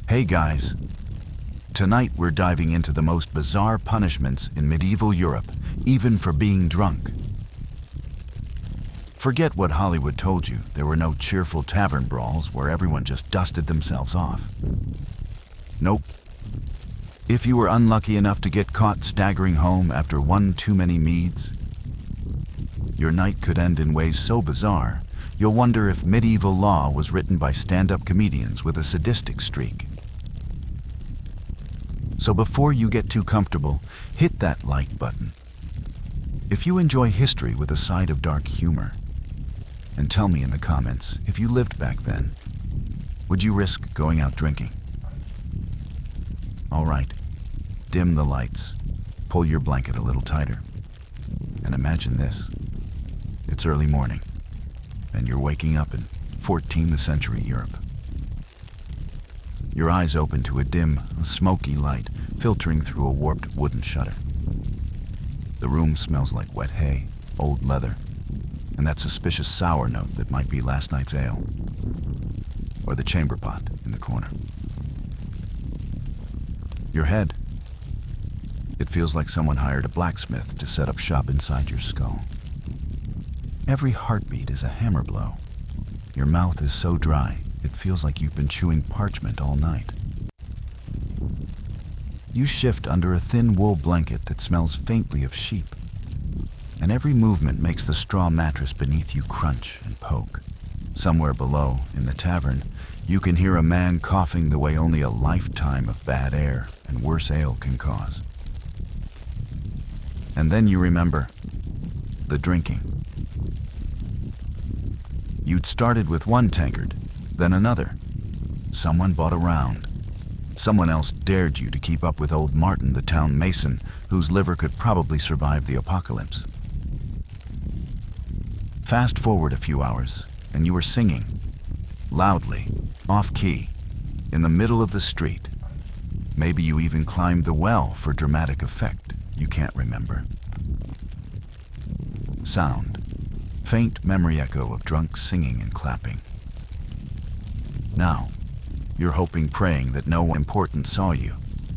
Hey guys, tonight we're diving into the most bizarre punishments in medieval Europe, even for being drunk. Forget what Hollywood told you. There were no cheerful tavern brawls where everyone just dusted themselves off. Nope. If you were unlucky enough to get caught staggering home after one too many meads, your night could end in ways so bizarre, you'll wonder if medieval law was written by stand-up comedians with a sadistic streak. So before you get too comfortable, hit that like button. If you enjoy history with a side of dark humor, and tell me in the comments if you lived back then, would you risk going out drinking? All right, dim the lights, pull your blanket a little tighter, and imagine this. It's early morning, and you're waking up in 14th century Europe. Your eyes open to a dim, smoky light filtering through a warped wooden shutter. The room smells like wet hay, old leather, and that suspicious sour note that might be last night's ale, or the chamber pot in the corner. Your head. It feels like someone hired a blacksmith to set up shop inside your skull. Every heartbeat is a hammer blow. Your mouth is so dry, it feels like you've been chewing parchment all night. You shift under a thin wool blanket that smells faintly of sheep, and every movement makes the straw mattress beneath you crunch and poke. Somewhere below, in the tavern, you can hear a man coughing the way only a lifetime of bad air and worse ale can cause. And then you remember the drinking. You'd started with one tankard, then another. Someone bought a round. Someone else dared you to keep up with old Martin, the town mason, whose liver could probably survive the apocalypse. Fast forward a few hours, and you were singing, loudly, off-key, in the middle of the street. Maybe you even climbed the well for dramatic effect. You can't remember. Sound. Faint memory echo of drunk singing and clapping. Now, you're hoping, praying that no one important saw you,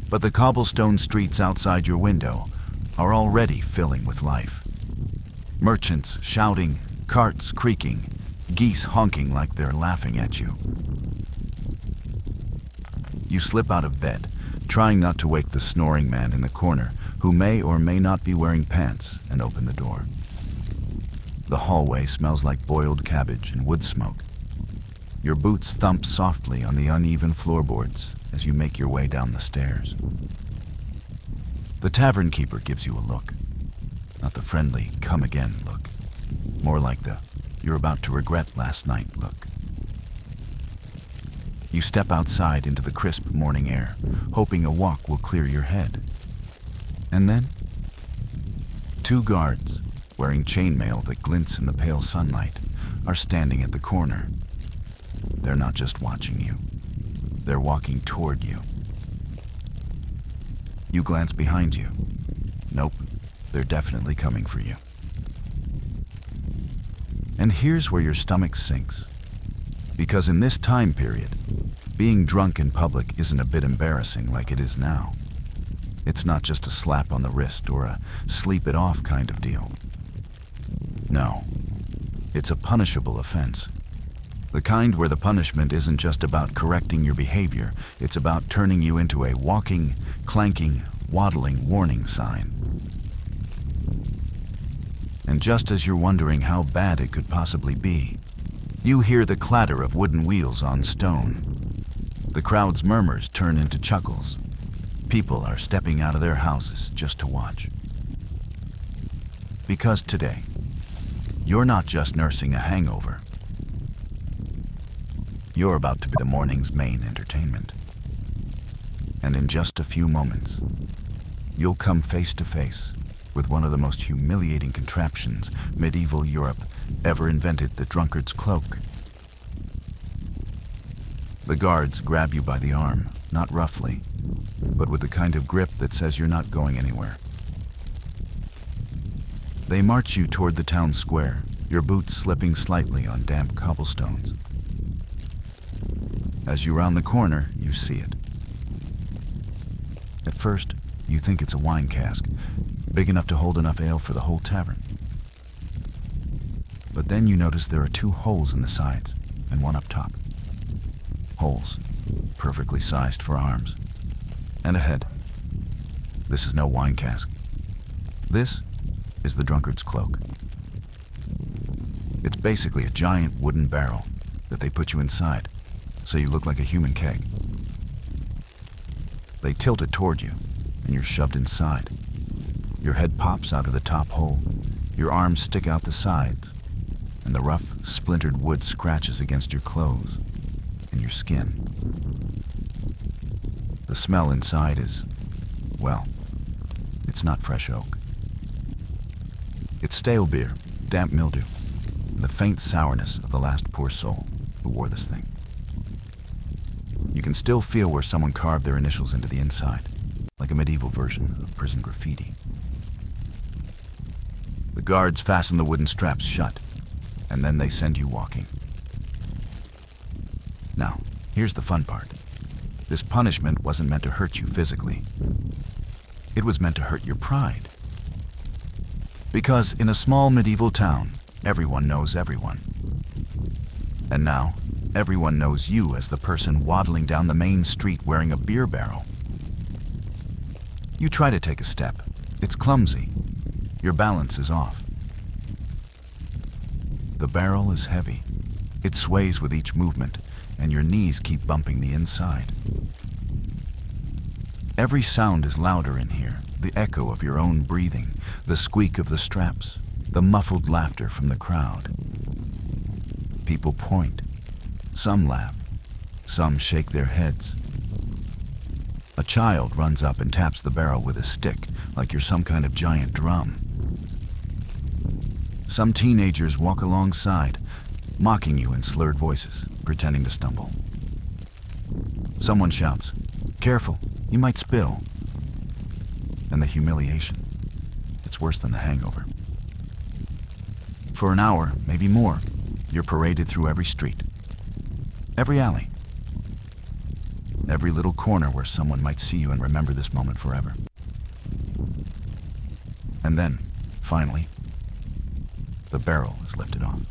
but the cobblestone streets outside your window are already filling with life. Merchants shouting, carts creaking, geese honking like they're laughing at you. You slip out of bed, trying not to wake the snoring man in the corner who may or may not be wearing pants, and open the door. The hallway smells like boiled cabbage and wood smoke. Your boots thump softly on the uneven floorboards as you make your way down the stairs. The tavern keeper gives you a look. Not the friendly, come again look. More like the, you're about to regret last night look. You step outside into the crisp morning air, hoping a walk will clear your head. And then, two guards, wearing chainmail that glints in the pale sunlight, are standing at the corner. They're not just watching you. They're walking toward you. You glance behind you. Nope, they're definitely coming for you. And here's where your stomach sinks. Because in this time period, being drunk in public isn't a bit embarrassing like it is now. It's not just a slap on the wrist or a sleep it off kind of deal. No, it's a punishable offense. The kind where the punishment isn't just about correcting your behavior, it's about turning you into a walking, clanking, waddling warning sign. And just as you're wondering how bad it could possibly be, you hear the clatter of wooden wheels on stone. The crowd's murmurs turn into chuckles. People are stepping out of their houses just to watch. Because today, you're not just nursing a hangover. You're about to be the morning's main entertainment. And in just a few moments, you'll come face to face with one of the most humiliating contraptions medieval Europe ever invented, the drunkard's cloak. The guards grab you by the arm, not roughly, but with the kind of grip that says you're not going anywhere. They march you toward the town square, your boots slipping slightly on damp cobblestones. As you round the corner, you see it. At first, you think it's a wine cask, big enough to hold enough ale for the whole tavern. But then you notice there are 2 holes in the sides and 1 up top. Holes, perfectly sized for arms. And a head. This is no wine cask. This is the drunkard's cloak. It's basically a giant wooden barrel that they put you inside, so you look like a human keg. They tilt it toward you, and you're shoved inside. Your head pops out of the top hole, your arms stick out the sides, and the rough, splintered wood scratches against your clothes and your skin. The smell inside is, well, it's not fresh oak. It's stale beer, damp mildew, and the faint sourness of the last poor soul who wore this thing. You can still feel where someone carved their initials into the inside, like a medieval version of prison graffiti. The guards fasten the wooden straps shut, and then they send you walking. Now, here's the fun part. This punishment wasn't meant to hurt you physically. It was meant to hurt your pride. Because in a small medieval town, everyone knows everyone. And now, everyone knows you as the person waddling down the main street wearing a beer barrel. You try to take a step. It's clumsy. Your balance is off. The barrel is heavy. It sways with each movement, and your knees keep bumping the inside. Every sound is louder in here, the echo of your own breathing, the squeak of the straps, the muffled laughter from the crowd. People point. Some laugh. Some shake their heads. A child runs up and taps the barrel with a stick, like you're some kind of giant drum. Some teenagers walk alongside, mocking you in slurred voices, pretending to stumble. Someone shouts, "Careful, you might spill." And the humiliation, it's worse than the hangover. For an hour, maybe more, you're paraded through every street, every alley, every little corner where someone might see you and remember this moment forever. And then, finally, the barrel is lifted off.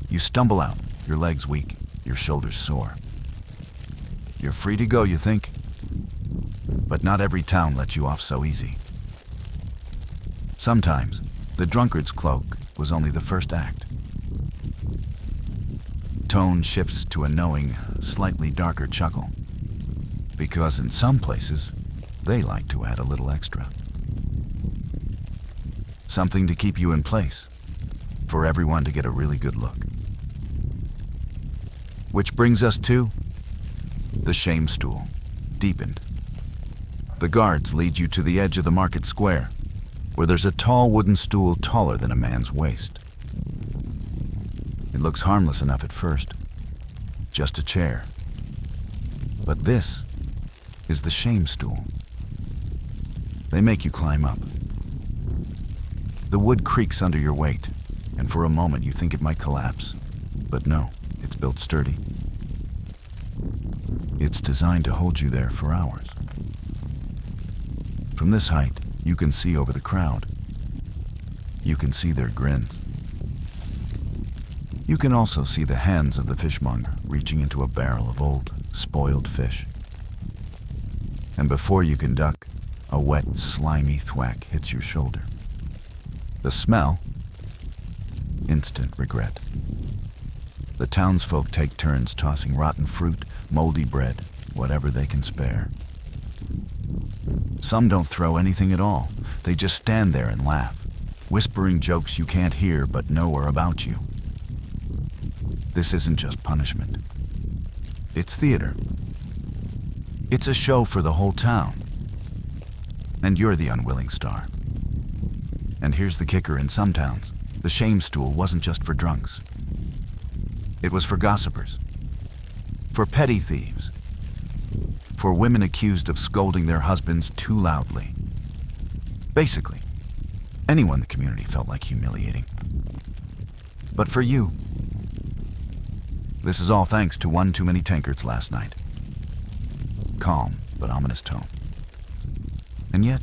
You stumble out, your legs weak, your shoulders sore. You're free to go, you think? But not every town lets you off so easy. Sometimes, the drunkard's cloak was only the first act. Tone shifts to a knowing, slightly darker chuckle. Because in some places, they like to add a little extra. Something to keep you in place, for everyone to get a really good look. Which brings us to the Shame Stool, deepened. The guards lead you to the edge of the market square, where there's a tall wooden stool taller than a man's waist. It looks harmless enough at first, just a chair. But this is the Shame Stool. They make you climb up. The wood creaks under your weight, and for a moment you think it might collapse. But no, it's built sturdy. It's designed to hold you there for hours. From this height, you can see over the crowd. You can see their grins. You can also see the hands of the fishmonger reaching into a barrel of old, spoiled fish. And before you can duck, a wet, slimy thwack hits your shoulder. The smell? Instant regret. The townsfolk take turns tossing rotten fruit, moldy bread, whatever they can spare. Some don't throw anything at all. They just stand there and laugh, whispering jokes you can't hear but know are about you. This isn't just punishment. It's theater. It's a show for the whole town. And you're the unwilling star. And here's the kicker: in some towns, the Shame Stool wasn't just for drunks. It was for gossipers, for petty thieves, for women accused of scolding their husbands too loudly. Basically, anyone the community felt like humiliating. But for you, this is all thanks to one too many tankards last night. Calm, but ominous tone. And yet,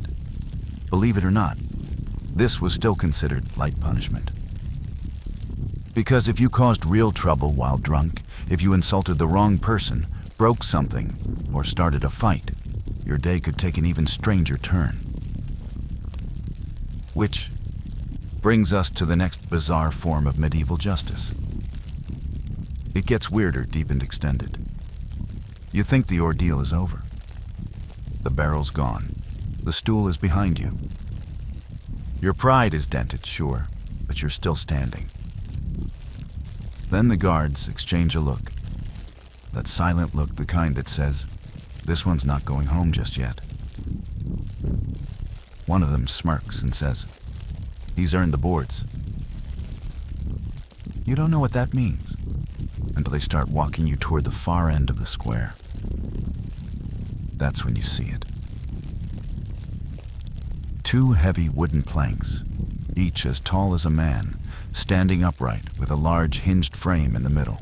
believe it or not, this was still considered light punishment. Because if you caused real trouble while drunk, if you insulted the wrong person, broke something, or started a fight, your day could take an even stranger turn. Which brings us to the next bizarre form of medieval justice. It gets weirder, deep and extended. You think the ordeal is over. The barrel's gone. The stool is behind you. Your pride is dented, sure, but you're still standing. Then the guards exchange a look. That silent look, the kind that says, "This one's not going home just yet." One of them smirks and says, "He's earned the boards." You don't know what that means until they start walking you toward the far end of the square. That's when you see it. Two heavy wooden planks, each as tall as a man, standing upright with a large hinged frame in the middle.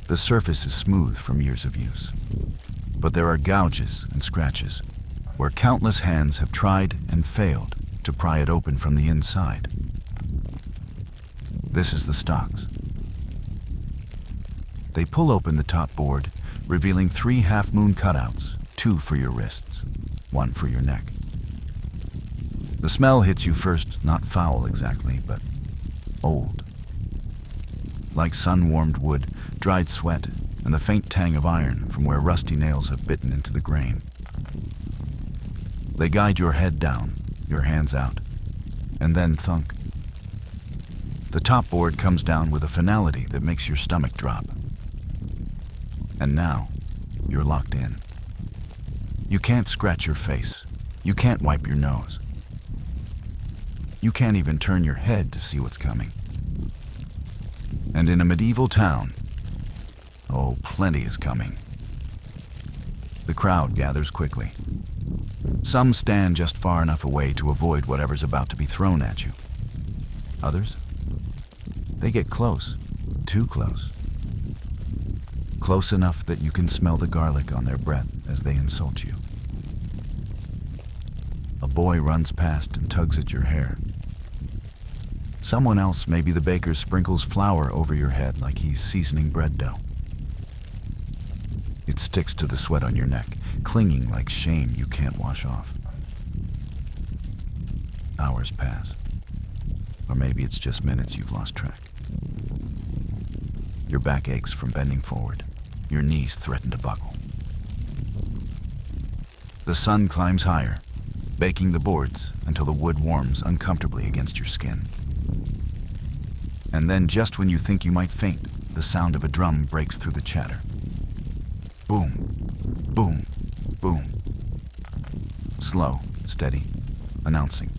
The surface is smooth from years of use, but there are gouges and scratches where countless hands have tried and failed to pry it open from the inside. This is the stocks. They pull open the top board, revealing 3 half-moon cutouts, 2 for your wrists, 1 for your neck. The smell hits you first, not foul exactly, but old. Like sun-warmed wood, dried sweat, and the faint tang of iron from where rusty nails have bitten into the grain. They guide your head down, your hands out, and then thunk. The top board comes down with a finality that makes your stomach drop. And now, you're locked in. You can't scratch your face. You can't wipe your nose. You can't even turn your head to see what's coming. And in a medieval town, oh, plenty is coming. The crowd gathers quickly. Some stand just far enough away to avoid whatever's about to be thrown at you. Others, they get close, too close. Close enough that you can smell the garlic on their breath as they insult you. A boy runs past and tugs at your hair. Someone else, maybe the baker, sprinkles flour over your head like he's seasoning bread dough. It sticks to the sweat on your neck, clinging like shame you can't wash off. Hours pass. Or maybe it's just minutes you've lost track. Your back aches from bending forward. Your knees threaten to buckle. The sun climbs higher, baking the boards until the wood warms uncomfortably against your skin. And then, just when you think you might faint, the sound of a drum breaks through the chatter. Boom, boom, boom. Slow, steady, announcing.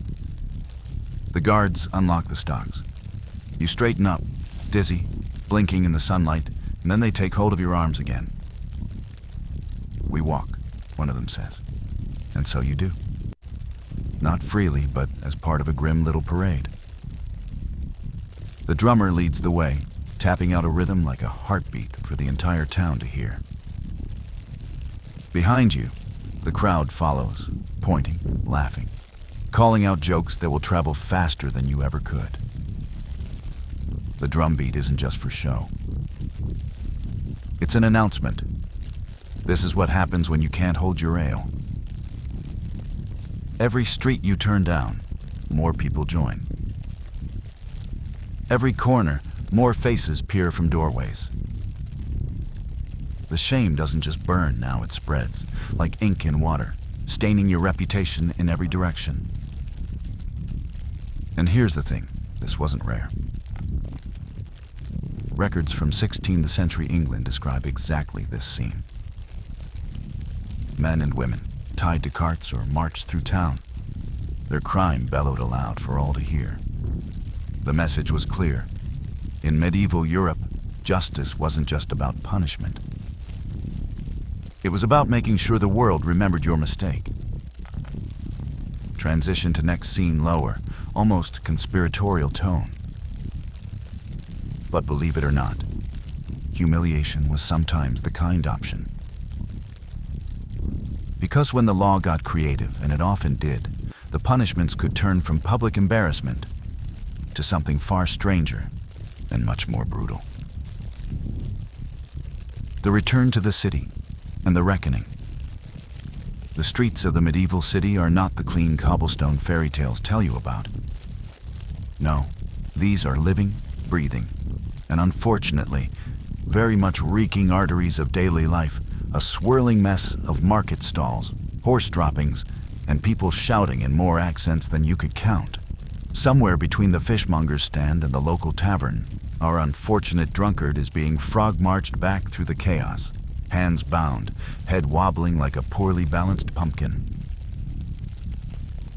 The guards unlock the stocks. You straighten up, dizzy, blinking in the sunlight, and then they take hold of your arms again. "We walk," one of them says. And so you do. Not freely, but as part of a grim little parade. The drummer leads the way, tapping out a rhythm like a heartbeat for the entire town to hear. Behind you, the crowd follows, pointing, laughing, calling out jokes that will travel faster than you ever could. The drumbeat isn't just for show. It's an announcement. This is what happens when you can't hold your ale. Every street you turn down, more people join. Every corner, more faces peer from doorways. The shame doesn't just burn, now it spreads, like ink in water, staining your reputation in every direction. And here's the thing, this wasn't rare. Records from 16th century England describe exactly this scene. Men and women, tied to carts or marched through town. Their crime bellowed aloud for all to hear. The message was clear. In medieval Europe, justice wasn't just about punishment. It was about making sure the world remembered your mistake. Transition to next scene lower, almost conspiratorial tone. But believe it or not, humiliation was sometimes the kind option. Because when the law got creative, and it often did, the punishments could turn from public embarrassment to something far stranger and much more brutal. The return to the city and the reckoning. The streets of the medieval city are not the clean cobblestone fairy tales tell you about. No, these are living, breathing, and unfortunately, very much reeking arteries of daily life, a swirling mess of market stalls, horse droppings, and people shouting in more accents than you could count. Somewhere between the fishmonger's stand and the local tavern, our unfortunate drunkard is being frog-marched back through the chaos, hands bound, head wobbling like a poorly balanced pumpkin.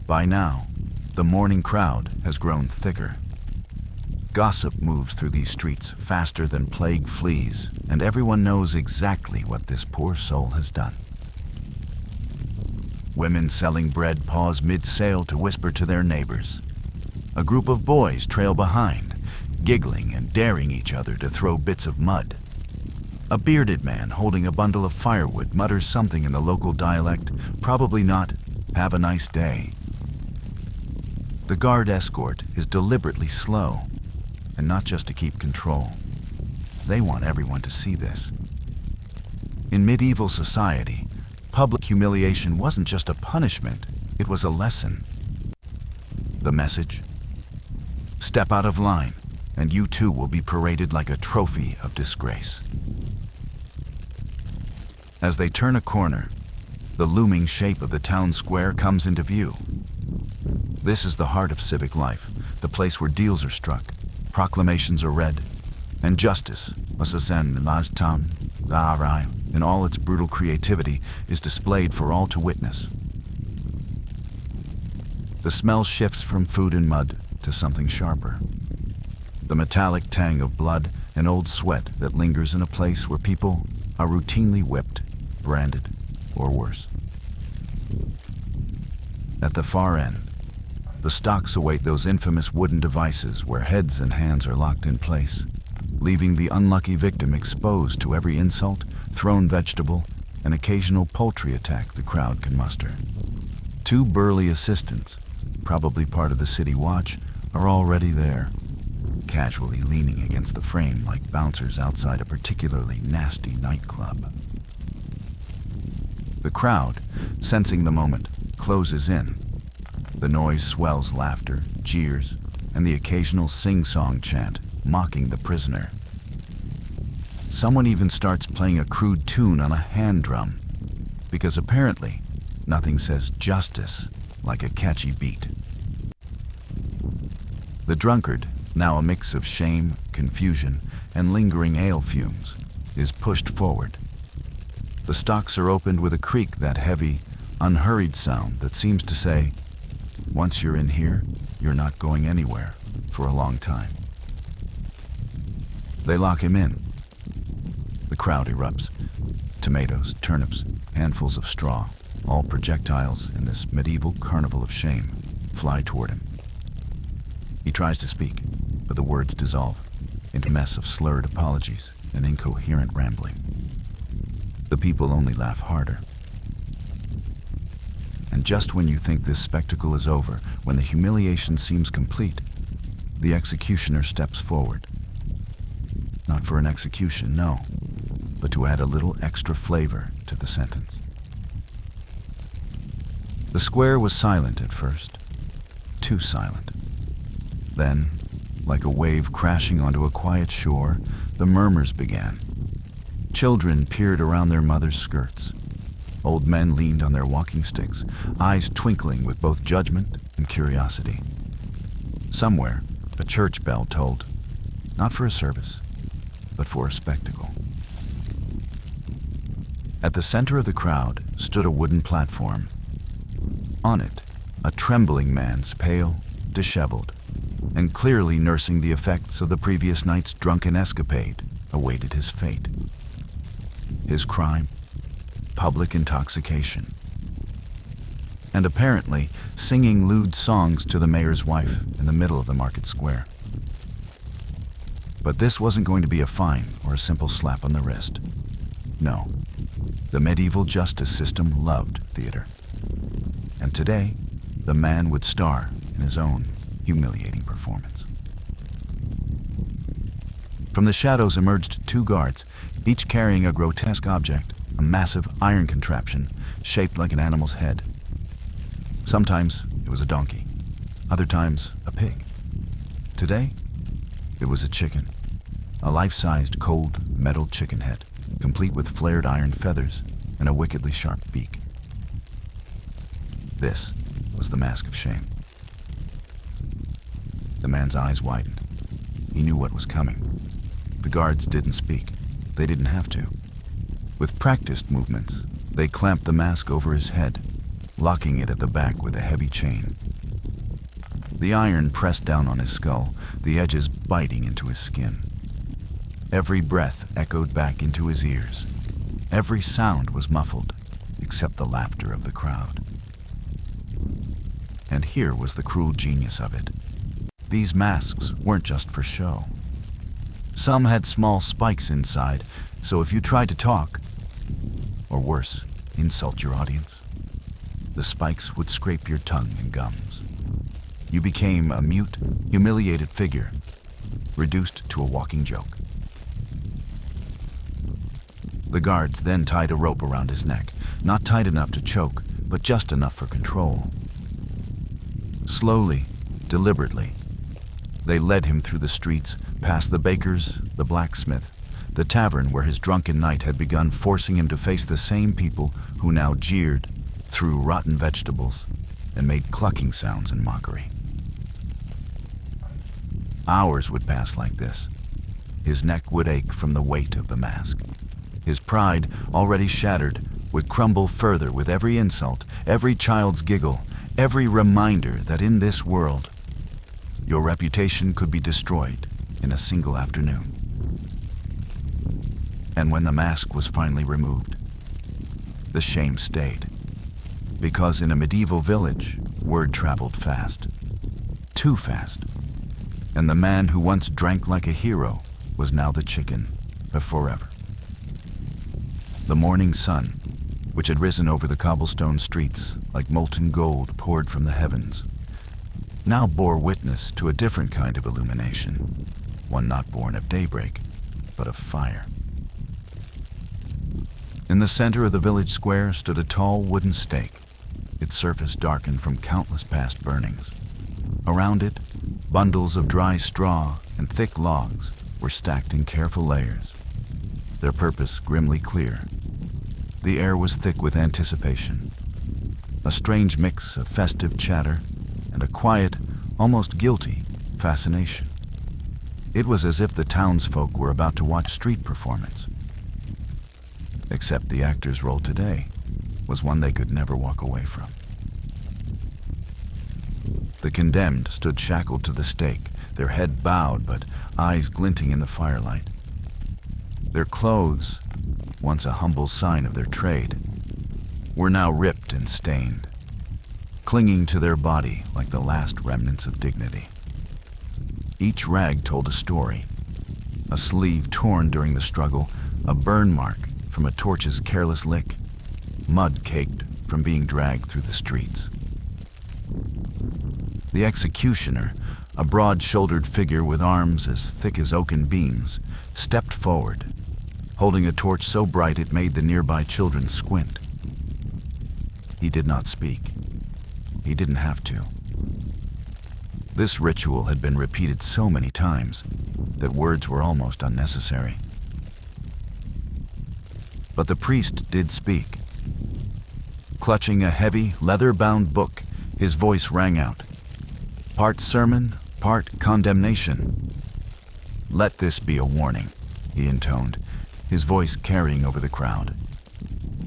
By now, the morning crowd has grown thicker. Gossip moves through these streets faster than plague flees, and everyone knows exactly what this poor soul has done. Women selling bread pause mid-sale to whisper to their neighbors. A group of boys trail behind, giggling and daring each other to throw bits of mud. A bearded man holding a bundle of firewood mutters something in the local dialect, probably not, "Have a nice day." The guard escort is deliberately slow, and not just to keep control. They want everyone to see this. In medieval society, public humiliation wasn't just a punishment, it was a lesson. The message? Step out of line, and you too will be paraded like a trophy of disgrace. As they turn a corner, the looming shape of the town square comes into view. This is the heart of civic life, the place where deals are struck, proclamations are read, and justice, in all its brutal creativity, is displayed for all to witness. The smell shifts from food and mud to something sharper. The metallic tang of blood and old sweat that lingers in a place where people are routinely whipped, branded, or worse. At the far end, the stocks await those infamous wooden devices where heads and hands are locked in place, leaving the unlucky victim exposed to every insult, thrown vegetable, and occasional poultry attack the crowd can muster. Two burly assistants, probably part of the city watch, are already there, casually leaning against the frame like bouncers outside a particularly nasty nightclub. The crowd, sensing the moment, closes in. The noise swells laughter, jeers, and the occasional sing-song chant mocking the prisoner. Someone even starts playing a crude tune on a hand drum, because apparently nothing says justice like a catchy beat. The drunkard, now a mix of shame, confusion, and lingering ale fumes, is pushed forward. The stocks are opened with a creak, that heavy, unhurried sound that seems to say, once you're in here, you're not going anywhere for a long time. They lock him in. The crowd erupts. Tomatoes, turnips, handfuls of straw, all projectiles in this medieval carnival of shame, fly toward him. He tries to speak, but the words dissolve into a mess of slurred apologies and incoherent rambling. The people only laugh harder. And just when you think this spectacle is over, when the humiliation seems complete, the executioner steps forward. Not for an execution, no, but to add a little extra flavor to the sentence. The square was silent at first, too silent. Then, like a wave crashing onto a quiet shore, the murmurs began. Children peered around their mothers' skirts. Old men leaned on their walking sticks, eyes twinkling with both judgment and curiosity. Somewhere, a church bell tolled, not for a service, but for a spectacle. At the center of the crowd stood a wooden platform. On it, a trembling man's pale, disheveled, and clearly nursing the effects of the previous night's drunken escapade, awaited his fate. His crime? Public intoxication. And apparently singing lewd songs to the mayor's wife in the middle of the market square. But this wasn't going to be a fine or a simple slap on the wrist. No, The medieval justice system loved theater. And today, the man would star in his own humiliating performance. From the shadows emerged two guards, each carrying a grotesque object, a massive iron contraption shaped like an animal's head. Sometimes it was a donkey, other times a pig. Today, it was a chicken, a life-sized cold metal chicken head, complete with flared iron feathers and a wickedly sharp beak. This was the mask of shame. The man's eyes widened. He knew what was coming. The guards didn't speak. They didn't have to. With practiced movements, they clamped the mask over his head, locking it at the back with a heavy chain. The iron pressed down on his skull, the edges biting into his skin. Every breath echoed back into his ears. Every sound was muffled, except the laughter of the crowd. And here was the cruel genius of it. These masks weren't just for show. Some had small spikes inside, so if you tried to talk, or worse, insult your audience, the spikes would scrape your tongue and gums. You became a mute, humiliated figure, reduced to a walking joke. The guards then tied a rope around his neck, not tight enough to choke, but just enough for control. Slowly, deliberately, they led him through the streets, past the baker's, the blacksmith, the tavern where his drunken night had begun, forcing him to face the same people who now jeered, threw rotten vegetables, and made clucking sounds in mockery. Hours would pass like this. His neck would ache from the weight of the mask. His pride, already shattered, would crumble further with every insult, every child's giggle, every reminder that in this world, your reputation could be destroyed in a single afternoon. And when the mask was finally removed, the shame stayed. Because in a medieval village, word traveled fast. Too fast. And the man who once drank like a hero was now the chicken of forever. The morning sun, which had risen over the cobblestone streets like molten gold poured from the heavens, now bore witness to a different kind of illumination, one not born of daybreak, but of fire. In the center of the village square stood a tall wooden stake, its surface darkened from countless past burnings. Around it, bundles of dry straw and thick logs were stacked in careful layers, their purpose grimly clear. The air was thick with anticipation, a strange mix of festive chatter and a quiet, almost guilty fascination. It was as if the townsfolk were about to watch street performance. Except the actor's role today was one they could never walk away from. The condemned stood shackled to the stake, their head bowed but eyes glinting in the firelight. Their clothes, once a humble sign of their trade, were now ripped and stained, clinging to their body like the last remnants of dignity. Each rag told a story, a sleeve torn during the struggle, a burn mark from a torch's careless lick, mud caked from being dragged through the streets. The executioner, a broad-shouldered figure with arms as thick as oaken beams, stepped forward, holding a torch so bright it made the nearby children squint. He did not speak. He didn't have to. This ritual had been repeated so many times that words were almost unnecessary. But the priest did speak. Clutching a heavy, leather-bound book, his voice rang out. Part sermon, part condemnation. "Let this be a warning," he intoned, his voice carrying over the crowd.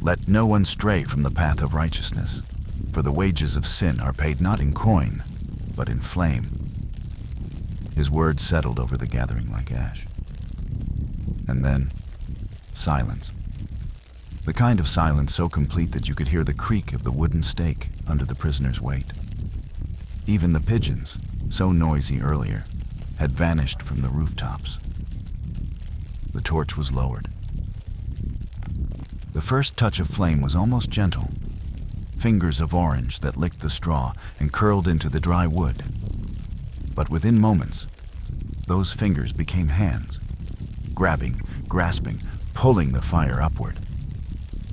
"Let no one stray from the path of righteousness, for the wages of sin are paid not in coin, but in flame." His words settled over the gathering like ash. And then, silence. The kind of silence so complete that you could hear the creak of the wooden stake under the prisoner's weight. Even the pigeons, so noisy earlier, had vanished from the rooftops. The torch was lowered. The first touch of flame was almost gentle, fingers of orange that licked the straw and curled into the dry wood. But within moments, those fingers became hands, grabbing, grasping, pulling the fire upward.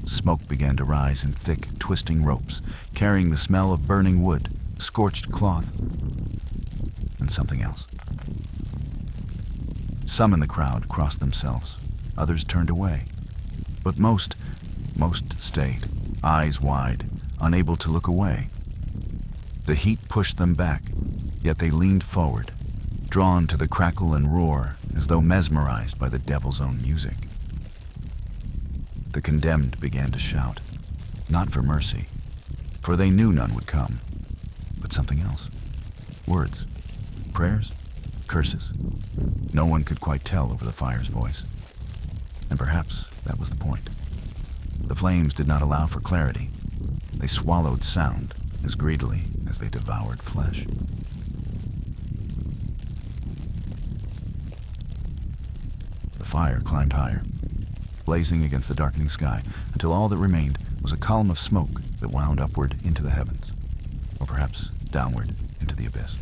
Smoke began to rise in thick, twisting ropes, carrying the smell of burning wood, scorched cloth, and something else. Some in the crowd crossed themselves, others turned away, but most stayed, eyes wide, unable to look away. The heat pushed them back, yet they leaned forward, drawn to the crackle and roar as though mesmerized by the devil's own music. The condemned began to shout, not for mercy, for they knew none would come, but something else. Words, prayers, curses. No one could quite tell over the fire's voice. And perhaps that was the point. The flames did not allow for clarity. They swallowed sound as greedily as they devoured flesh. The fire climbed higher, blazing against the darkening sky, until all that remained was a column of smoke that wound upward into the heavens, or perhaps downward into the abyss.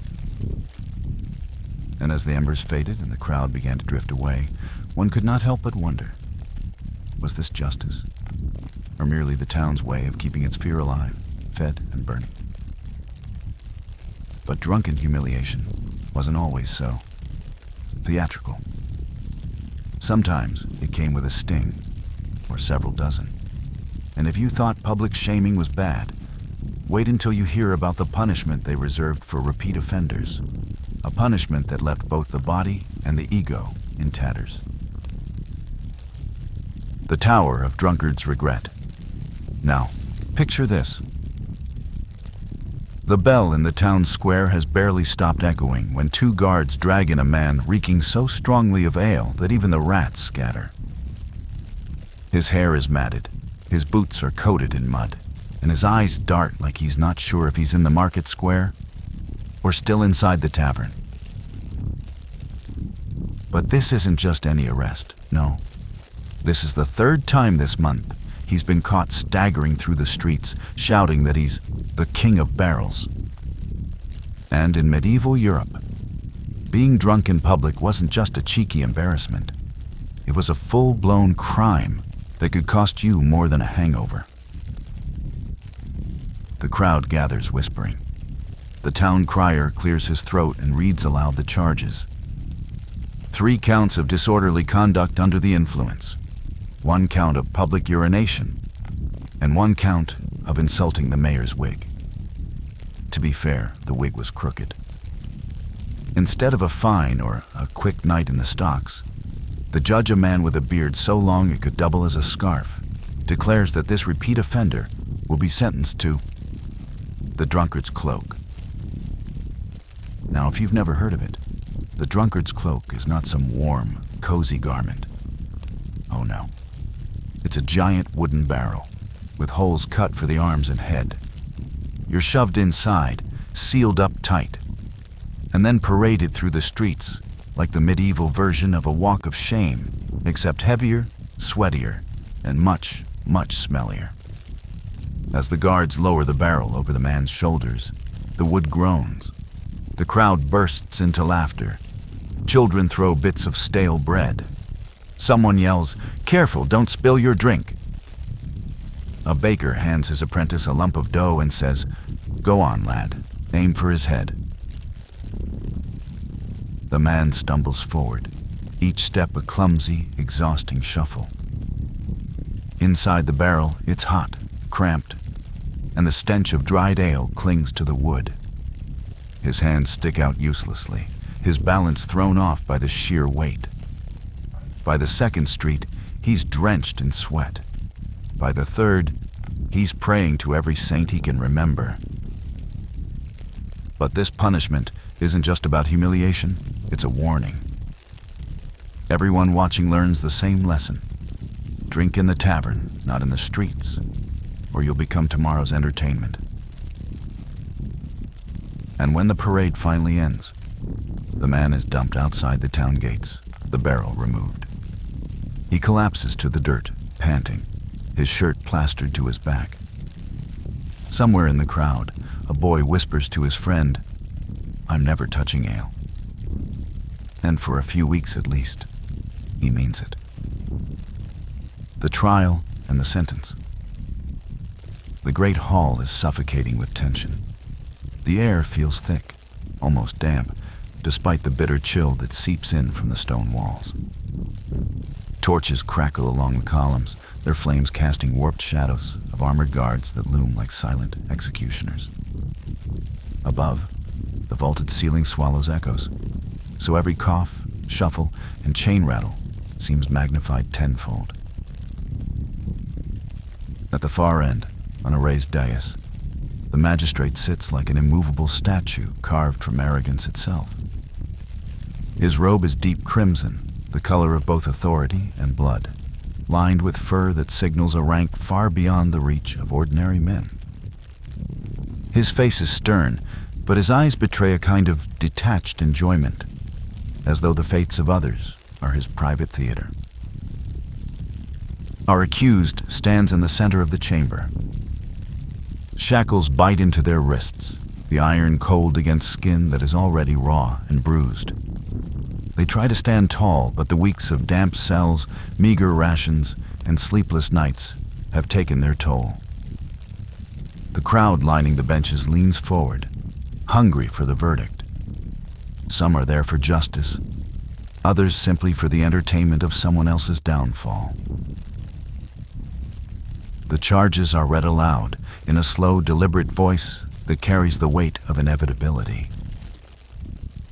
And as the embers faded and the crowd began to drift away, one could not help but wonder, was this justice, or merely the town's way of keeping its fear alive, fed and burning? But drunken humiliation wasn't always so. Theatrical. Sometimes it came with a sting, or several dozen. And if you thought public shaming was bad, wait until you hear about the punishment they reserved for repeat offenders. A punishment that left both the body and the ego in tatters. The Tower of Drunkard's Regret. Now, picture this. The bell in the town square has barely stopped echoing when two guards drag in a man reeking so strongly of ale that even the rats scatter. His hair is matted, his boots are coated in mud, and his eyes dart like he's not sure if he's in the market square or still inside the tavern. But this isn't just any arrest, no. This is the third time this month he's been caught staggering through the streets, shouting that he's the king of barrels. And in medieval Europe, being drunk in public wasn't just a cheeky embarrassment. It was a full-blown crime that could cost you more than a hangover. The crowd gathers whispering. The town crier clears his throat and reads aloud the charges. 3 counts of disorderly conduct under the influence, 1 count of public urination, and 1 count of insulting the mayor's wig. To be fair, the wig was crooked. Instead of a fine or a quick night in the stocks, the judge, a man with a beard so long it could double as a scarf, declares that this repeat offender will be sentenced to the drunkard's cloak. Now, if you've never heard of it, the drunkard's cloak is not some warm, cozy garment. Oh no. It's a giant wooden barrel, with holes cut for the arms and head. You're shoved inside, sealed up tight, and then paraded through the streets like the medieval version of a walk of shame, except heavier, sweatier, and much, much smellier. As the guards lower the barrel over the man's shoulders, the wood groans. The crowd bursts into laughter. Children throw bits of stale bread. Someone yells, "Careful, don't spill your drink." A baker hands his apprentice a lump of dough and says, "Go on, lad, aim for his head." The man stumbles forward, each step a clumsy, exhausting shuffle. Inside the barrel, it's hot, cramped, and the stench of dried ale clings to the wood. His hands stick out uselessly, his balance thrown off by the sheer weight. By the second street, he's drenched in sweat. By the third, he's praying to every saint he can remember. But this punishment isn't just about humiliation, it's a warning. Everyone watching learns the same lesson. Drink in the tavern, not in the streets, or you'll become tomorrow's entertainment. And when the parade finally ends, the man is dumped outside the town gates, the barrel removed. He collapses to the dirt, panting, his shirt plastered to his back. Somewhere in the crowd, a boy whispers to his friend, "I'm never touching ale." And for a few weeks at least, he means it. The trial and the sentence. The great hall is suffocating with tension. The air feels thick, almost damp, despite the bitter chill that seeps in from the stone walls. Torches crackle along the columns, their flames casting warped shadows of armored guards that loom like silent executioners. Above, the vaulted ceiling swallows echoes, so every cough, shuffle, and chain rattle seems magnified tenfold. At the far end, on a raised dais, the magistrate sits like an immovable statue carved from arrogance itself. His robe is deep crimson, the color of both authority and blood, lined with fur that signals a rank far beyond the reach of ordinary men. His face is stern, but his eyes betray a kind of detached enjoyment, as though the fates of others are his private theater. Our accused stands in the center of the chamber. Shackles bite into their wrists, the iron cold against skin that is already raw and bruised. They try to stand tall, but the weeks of damp cells, meager rations, and sleepless nights have taken their toll. The crowd lining the benches leans forward, hungry for the verdict. Some are there for justice, others simply for the entertainment of someone else's downfall. The charges are read aloud in a slow, deliberate voice that carries the weight of inevitability.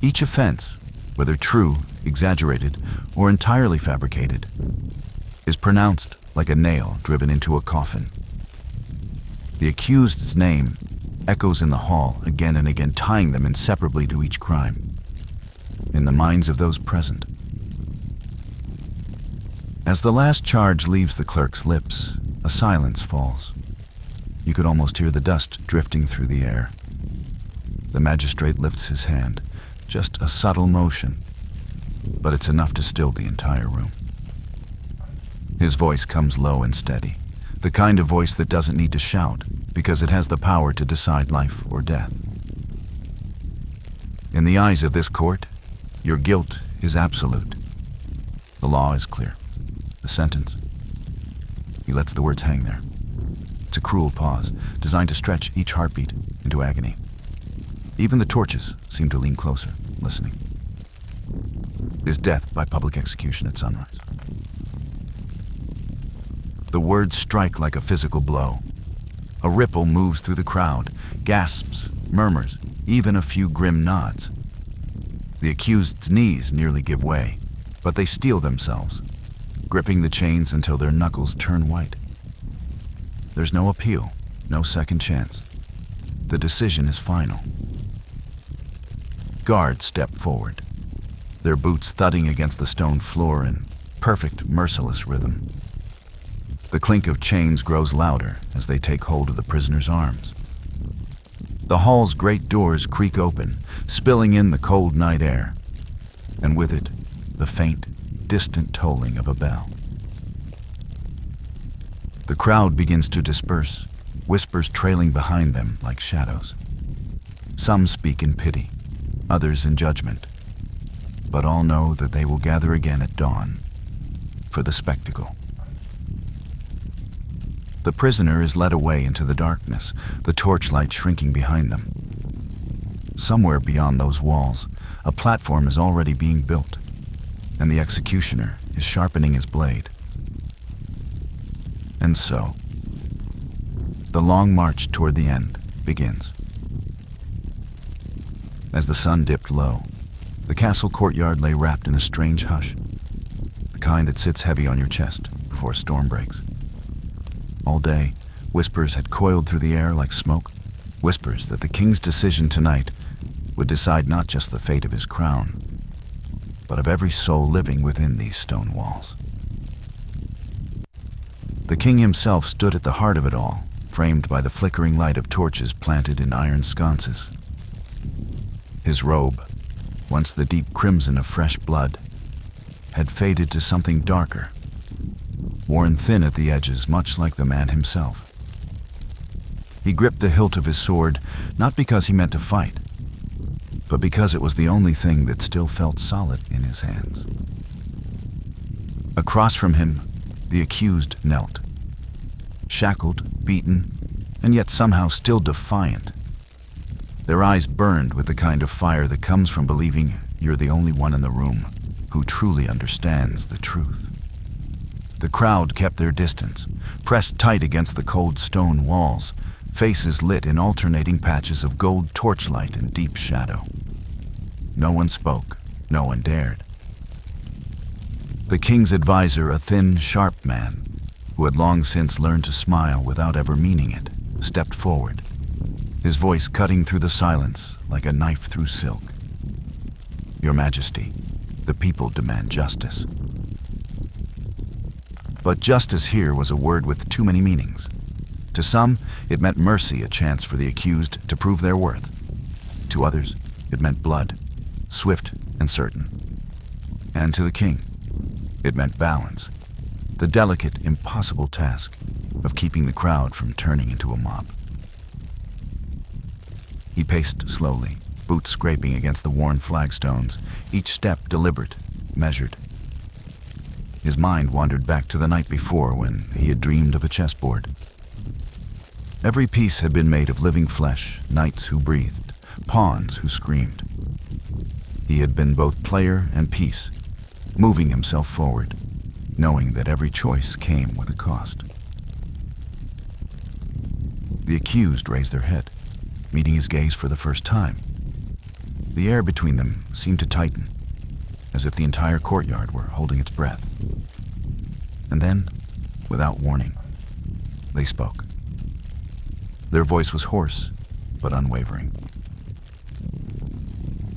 Each offense, whether true, exaggerated, or entirely fabricated, is pronounced like a nail driven into a coffin. The accused's name echoes in the hall again and again, tying them inseparably to each crime, in the minds of those present. As the last charge leaves the clerk's lips, a silence falls. You could almost hear the dust drifting through the air. The magistrate lifts his hand, just a subtle motion, but it's enough to still the entire room. His voice comes low and steady, the kind of voice that doesn't need to shout because it has the power to decide life or death. In the eyes of this court, your guilt is absolute. The law is clear. The sentence. He lets the words hang there. It's a cruel pause, designed to stretch each heartbeat into agony. Even the torches seem to lean closer, listening. Is death by public execution at sunrise. The words strike like a physical blow. A ripple moves through the crowd, gasps, murmurs, even a few grim nods. The accused's knees nearly give way, but they steel themselves, gripping the chains until their knuckles turn white. There's no appeal, no second chance. The decision is final. Guards step forward, their boots thudding against the stone floor in perfect, merciless rhythm. The clink of chains grows louder as they take hold of the prisoner's arms. The hall's great doors creak open, spilling in the cold night air, and with it, the faint, distant tolling of a bell. The crowd begins to disperse, whispers trailing behind them like shadows. Some speak in pity, others in judgment, but all know that they will gather again at dawn for the spectacle. The prisoner is led away into the darkness, the torchlight shrinking behind them. Somewhere beyond those walls, a platform is already being built, and the executioner is sharpening his blade. And so, the long march toward the end begins. As the sun dipped low, the castle courtyard lay wrapped in a strange hush, the kind that sits heavy on your chest before a storm breaks. All day, whispers had coiled through the air like smoke, whispers that the king's decision tonight would decide not just the fate of his crown, but of every soul living within these stone walls. The king himself stood at the heart of it all, framed by the flickering light of torches planted in iron sconces. His robe, once the deep crimson of fresh blood, had faded to something darker, worn thin at the edges, much like the man himself. He gripped the hilt of his sword, not because he meant to fight, but because it was the only thing that still felt solid in his hands. Across from him, the accused knelt, shackled, beaten, and yet somehow still defiant. Their eyes burned with the kind of fire that comes from believing you're the only one in the room who truly understands the truth. The crowd kept their distance, pressed tight against the cold stone walls, faces lit in alternating patches of gold torchlight and deep shadow. No one spoke, no one dared. The king's advisor, a thin, sharp man, who had long since learned to smile without ever meaning it, stepped forward, his voice cutting through the silence like a knife through silk. "Your Majesty, the people demand justice." But justice here was a word with too many meanings. To some, it meant mercy, a chance for the accused to prove their worth. To others, it meant blood, swift and certain. And to the king, it meant balance, the delicate, impossible task of keeping the crowd from turning into a mob. He paced slowly, boots scraping against the worn flagstones, each step deliberate, measured. His mind wandered back to the night before when he had dreamed of a chessboard. Every piece had been made of living flesh, knights who breathed, pawns who screamed. He had been both player and piece, moving himself forward, knowing that every choice came with a cost. The accused raised their head, meeting his gaze for the first time. The air between them seemed to tighten, as if the entire courtyard were holding its breath. And then, without warning, they spoke. Their voice was hoarse, but unwavering.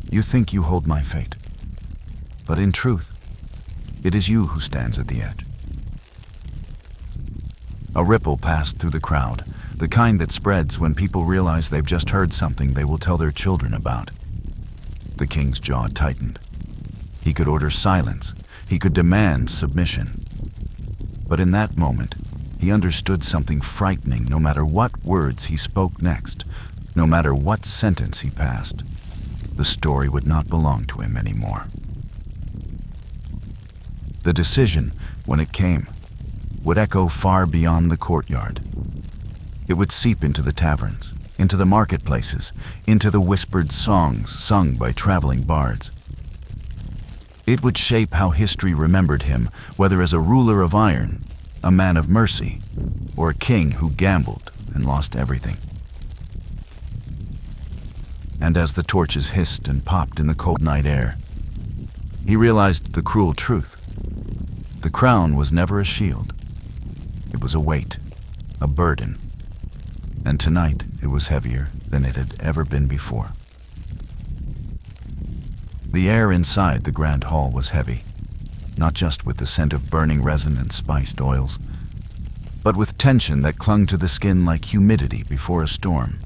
"You think you hold my fate, but in truth, it is you who stands at the edge." A ripple passed through the crowd, the kind that spreads when people realize they've just heard something they will tell their children about. The king's jaw tightened. He could order silence. He could demand submission. But in that moment, he understood something frightening. No matter what words he spoke next, no matter what sentence he passed, the story would not belong to him anymore. The decision, when it came, would echo far beyond the courtyard. It would seep into the taverns, into the marketplaces, into the whispered songs sung by traveling bards. It would shape how history remembered him, whether as a ruler of iron, a man of mercy, or a king who gambled and lost everything. And as the torches hissed and popped in the cold night air, he realized the cruel truth. The crown was never a shield. It was a weight, a burden. And tonight it was heavier than it had ever been before. The air inside the grand hall was heavy, not just with the scent of burning resin and spiced oils, but with tension that clung to the skin like humidity before a storm.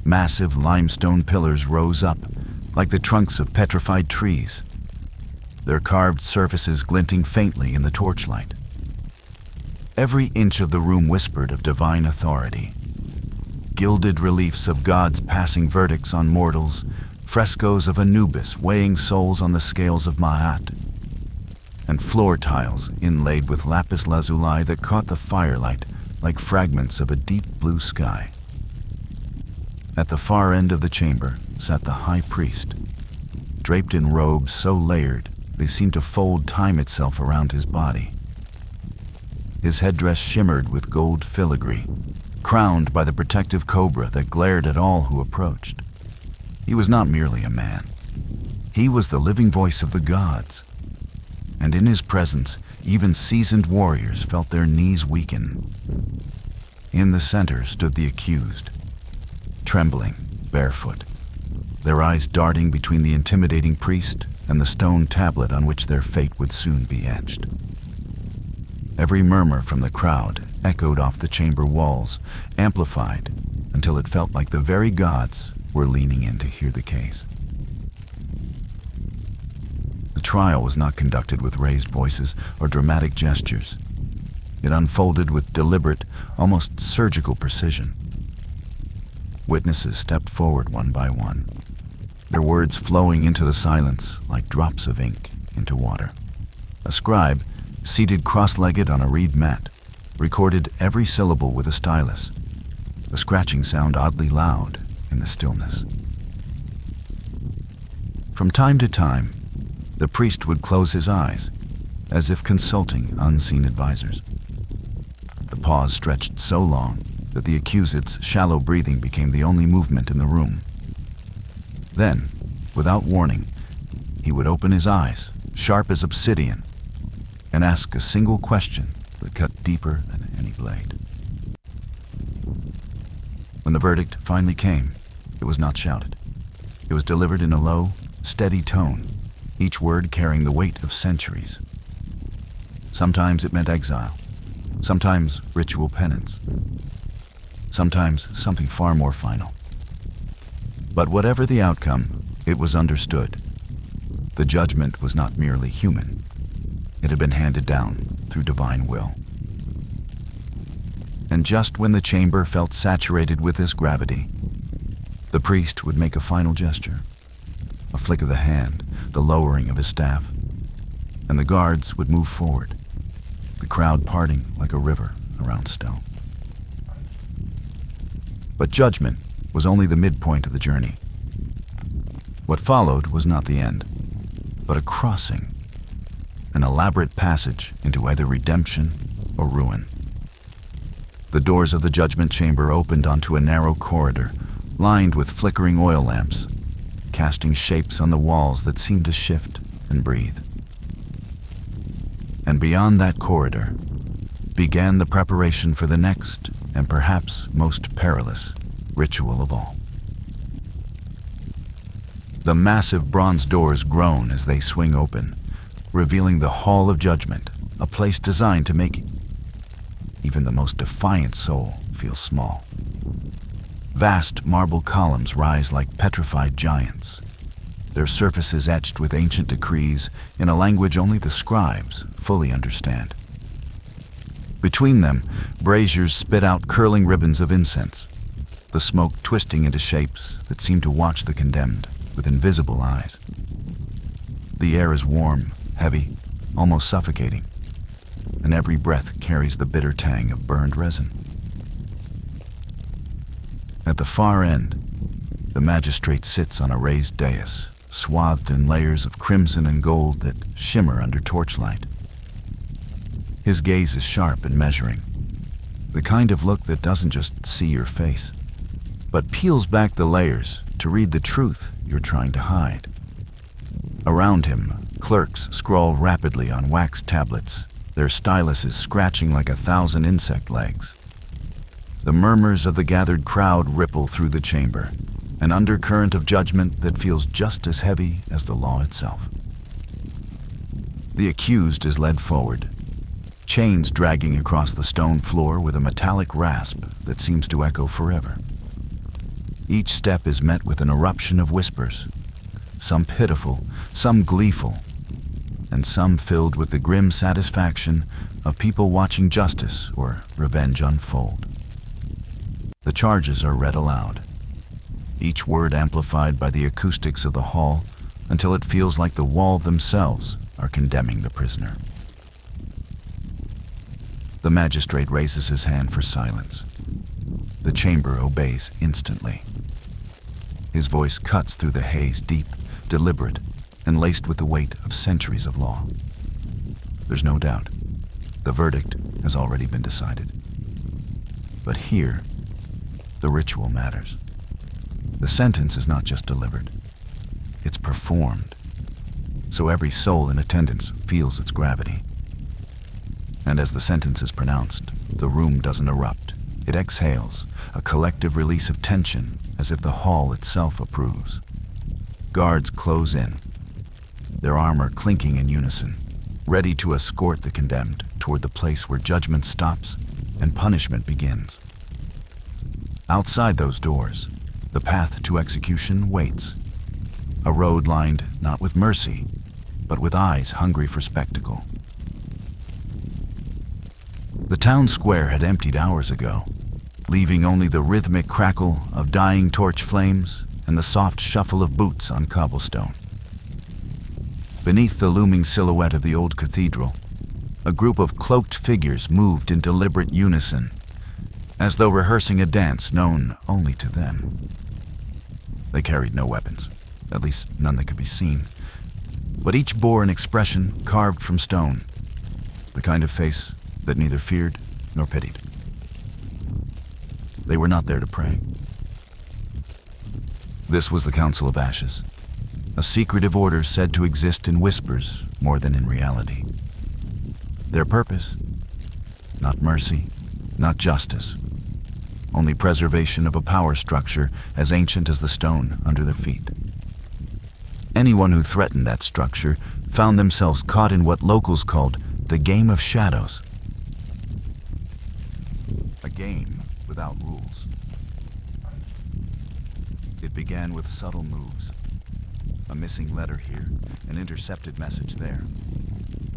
Massive limestone pillars rose up, like the trunks of petrified trees, their carved surfaces glinting faintly in the torchlight. Every inch of the room whispered of divine authority. Gilded reliefs of gods passing verdicts on mortals, frescoes of Anubis weighing souls on the scales of Ma'at, and floor tiles inlaid with lapis lazuli that caught the firelight like fragments of a deep blue sky. At the far end of the chamber sat the high priest, draped in robes so layered they seemed to fold time itself around his body. His headdress shimmered with gold filigree, crowned by the protective cobra that glared at all who approached. He was not merely a man. He was the living voice of the gods. And in his presence, even seasoned warriors felt their knees weaken. In the center stood the accused, trembling, barefoot, their eyes darting between the intimidating priest and the stone tablet on which their fate would soon be etched. Every murmur from the crowd echoed off the chamber walls, amplified until it felt like the very gods were leaning in to hear the case. The trial was not conducted with raised voices or dramatic gestures. It unfolded with deliberate, almost surgical precision. Witnesses stepped forward one by one, their words flowing into the silence like drops of ink into water. A scribe, seated cross-legged on a reed mat, recorded every syllable with a stylus, the scratching sound oddly loud in the stillness. From time to time, the priest would close his eyes, as if consulting unseen advisors. The pause stretched so long that the accused's shallow breathing became the only movement in the room. Then, without warning, he would open his eyes, sharp as obsidian, and ask a single question that cut deeper than any blade. When the verdict finally came, it was not shouted. It was delivered in a low, steady tone, each word carrying the weight of centuries. Sometimes it meant exile, sometimes ritual penance, sometimes something far more final. But whatever the outcome, it was understood. The judgment was not merely human. It had been handed down through divine will. And just when the chamber felt saturated with this gravity, the priest would make a final gesture, a flick of the hand, the lowering of his staff, and the guards would move forward, the crowd parting like a river around stone. But judgment was only the midpoint of the journey. What followed was not the end, but a crossing, an elaborate passage into either redemption or ruin. The doors of the judgment chamber opened onto a narrow corridor lined with flickering oil lamps, casting shapes on the walls that seemed to shift and breathe. And beyond that corridor began the preparation for the next and perhaps most perilous ritual of all. The massive bronze doors groan as they swing open, revealing the Hall of Judgment, a place designed to make even the most defiant soul feel small. Vast marble columns rise like petrified giants, their surfaces etched with ancient decrees in a language only the scribes fully understand. Between them, braziers spit out curling ribbons of incense, the smoke twisting into shapes that seem to watch the condemned with invisible eyes. The air is warm, heavy, almost suffocating, and every breath carries the bitter tang of burned resin. At the far end, the magistrate sits on a raised dais, swathed in layers of crimson and gold that shimmer under torchlight. His gaze is sharp and measuring, the kind of look that doesn't just see your face, but peels back the layers to read the truth you're trying to hide. Around him, clerks scrawl rapidly on wax tablets, their styluses scratching like 1,000 insect legs. The murmurs of the gathered crowd ripple through the chamber, an undercurrent of judgment that feels just as heavy as the law itself. The accused is led forward, chains dragging across the stone floor with a metallic rasp that seems to echo forever. Each step is met with an eruption of whispers, some pitiful, some gleeful, and some filled with the grim satisfaction of people watching justice or revenge unfold. The charges are read aloud, each word amplified by the acoustics of the hall until it feels like the walls themselves are condemning the prisoner. The magistrate raises his hand for silence. The chamber obeys instantly. His voice cuts through the haze, deep, deliberate, and laced with the weight of centuries of law. There's no doubt. The verdict has already been decided. But here, the ritual matters. The sentence is not just delivered. It's performed. So every soul in attendance feels its gravity. And as the sentence is pronounced, the room doesn't erupt. It exhales, a collective release of tension, as if the hall itself approves. Guards close in, their armor clinking in unison, ready to escort the condemned toward the place where judgment stops and punishment begins. Outside those doors, the path to execution waits, a road lined not with mercy, but with eyes hungry for spectacle. The town square had emptied hours ago, leaving only the rhythmic crackle of dying torch flames and the soft shuffle of boots on cobblestone. Beneath the looming silhouette of the old cathedral, a group of cloaked figures moved in deliberate unison, as though rehearsing a dance known only to them. They carried no weapons, at least none that could be seen, but each bore an expression carved from stone, the kind of face that neither feared nor pitied. They were not there to pray. This was the Council of Ashes, a secretive order said to exist in whispers more than in reality. Their purpose? Not mercy, not justice, only preservation of a power structure as ancient as the stone under their feet. Anyone who threatened that structure found themselves caught in what locals called the game of shadows. A game without rules. It began with subtle moves. A missing letter here, an intercepted message there,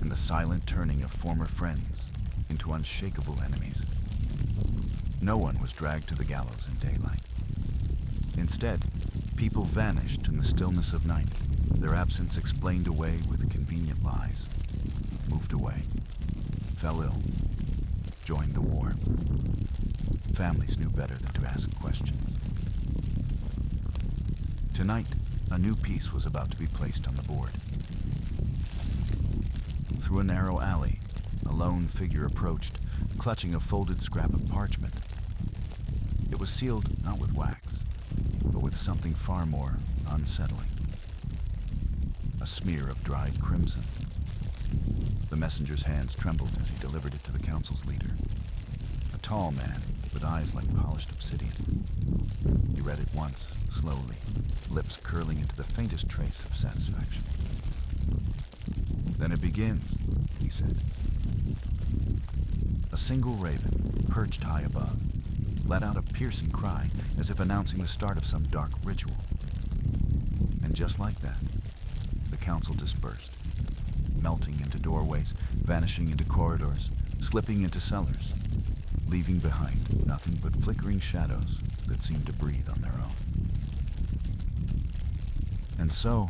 and the silent turning of former friends into unshakable enemies. No one was dragged to the gallows in daylight. Instead, people vanished in the stillness of night, their absence explained away with convenient lies. Moved away, fell ill, joined the war. Families knew better than to ask questions. Tonight, a new piece was about to be placed on the board. Through a narrow alley, a lone figure approached, clutching a folded scrap of parchment. It was sealed not with wax, but with something far more unsettling. A smear of dried crimson. The messenger's hands trembled as he delivered it to the council's leader, a tall man with eyes like polished obsidian. He read it once, slowly, lips curling into the faintest trace of satisfaction. "Then it begins," he said. A single raven, perched high above, let out a piercing cry as if announcing the start of some dark ritual. And just like that, the council dispersed, melting into doorways, vanishing into corridors, slipping into cellars, leaving behind nothing but flickering shadows that seemed to breathe on their own. And so,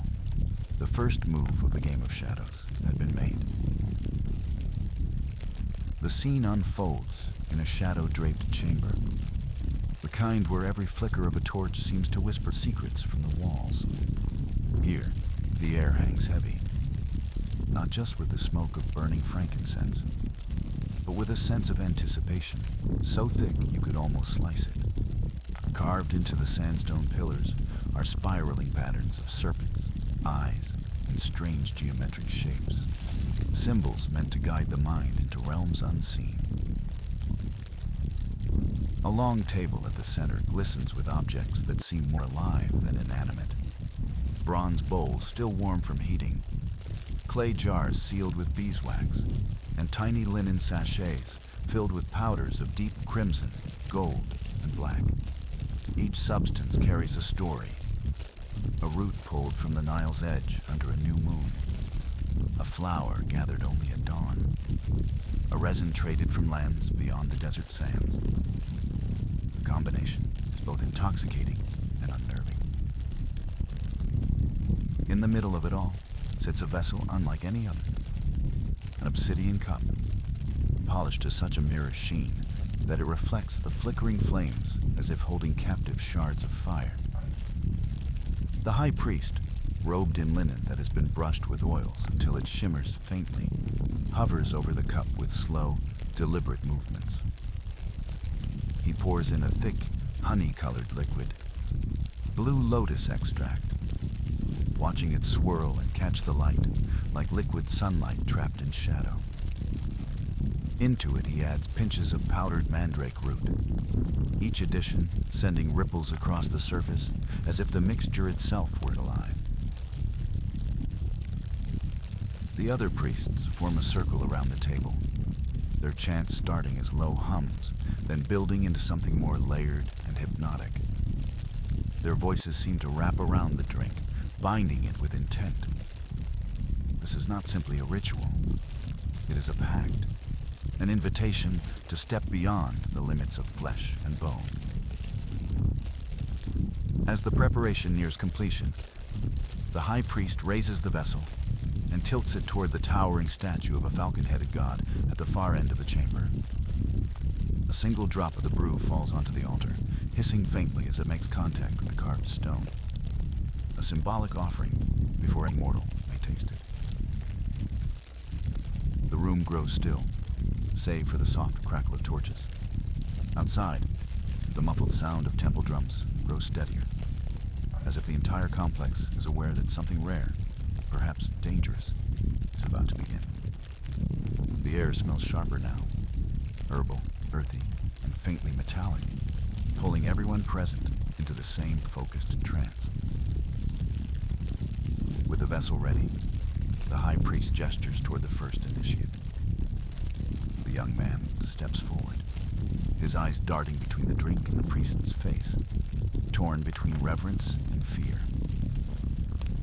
the first move of the game of shadows had been made. The scene unfolds in a shadow-draped chamber, the kind where every flicker of a torch seems to whisper secrets from the walls. Here, the air hangs heavy, not just with the smoke of burning frankincense, but with a sense of anticipation, so thick you could almost slice it. Carved into the sandstone pillars are spiraling patterns of serpents, eyes, and strange geometric shapes, symbols meant to guide the mind into realms unseen. A long table at the center glistens with objects that seem more alive than inanimate. Bronze bowls still warm from heating, clay jars sealed with beeswax, and tiny linen sachets filled with powders of deep crimson, gold, and black. Each substance carries a story. A root pulled from the Nile's edge under a new moon. A flower gathered only at dawn. A resin traded from lands beyond the desert sands. The combination is both intoxicating and unnerving. In the middle of it all sits a vessel unlike any other. An obsidian cup, polished to such a mirror sheen that it reflects the flickering flames as if holding captive shards of fire. The high priest, robed in linen that has been brushed with oils until it shimmers faintly, hovers over the cup with slow, deliberate movements. He pours in a thick, honey-colored liquid, blue lotus extract, watching it swirl and catch the light like liquid sunlight trapped in shadow. Into it he adds pinches of powdered mandrake root, each addition sending ripples across the surface as if the mixture itself were alive. The other priests form a circle around the table, their chants starting as low hums, then building into something more layered and hypnotic. Their voices seem to wrap around the drink, binding it with intent. This is not simply a ritual. It is a pact, an invitation to step beyond the limits of flesh and bone. As the preparation nears completion, the high priest raises the vessel and tilts it toward the towering statue of a falcon-headed god at the far end of the chamber. A single drop of the brew falls onto the altar, hissing faintly as it makes contact with the carved stone. A symbolic offering before a mortal may taste it. The room grows still, save for the soft crackle of torches. Outside, the muffled sound of temple drums grows steadier, as if the entire complex is aware that something rare, perhaps dangerous, is about to begin. The air smells sharper now, herbal, earthy, and faintly metallic, pulling everyone present into the same focused trance. With the vessel ready, the high priest gestures toward the first initiate. The young man steps forward, his eyes darting between the drink and the priest's face, torn between reverence and fear.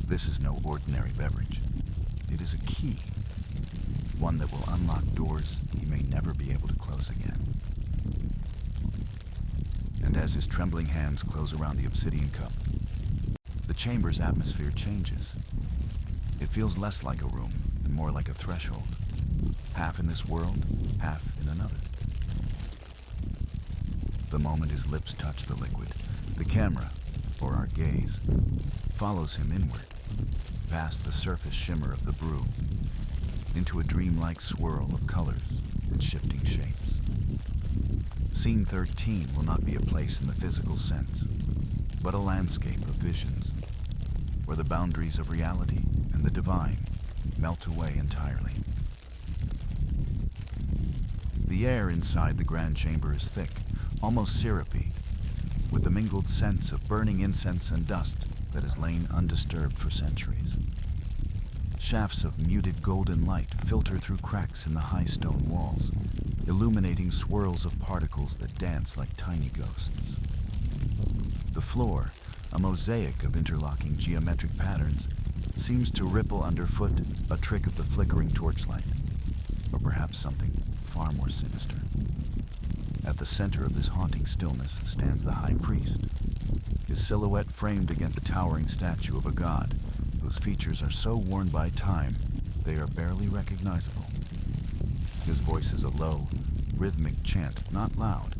This is no ordinary beverage. It is a key, one that will unlock doors he may never be able to close again. And as his trembling hands close around the obsidian cup, the chamber's atmosphere changes. It feels less like a room and more like a threshold, half in this world, half in another. The moment his lips touch the liquid, the camera, or our gaze, follows him inward, past the surface shimmer of the brew, into a dreamlike swirl of colors and shifting shapes. Scene 13 will not be a place in the physical sense, but a landscape of visions, where the boundaries of reality and the divine melt away entirely. The air inside the grand chamber is thick, almost syrupy, with the mingled scents of burning incense and dust that has lain undisturbed for centuries. Shafts of muted golden light filter through cracks in the high stone walls, illuminating swirls of particles that dance like tiny ghosts. The floor, a mosaic of interlocking geometric patterns, seems to ripple underfoot, a trick of the flickering torchlight, or perhaps something far more sinister. At the center of this haunting stillness stands the high priest, his silhouette framed against the towering statue of a god whose features are so worn by time they are barely recognizable. His voice is a low, rhythmic chant, not loud,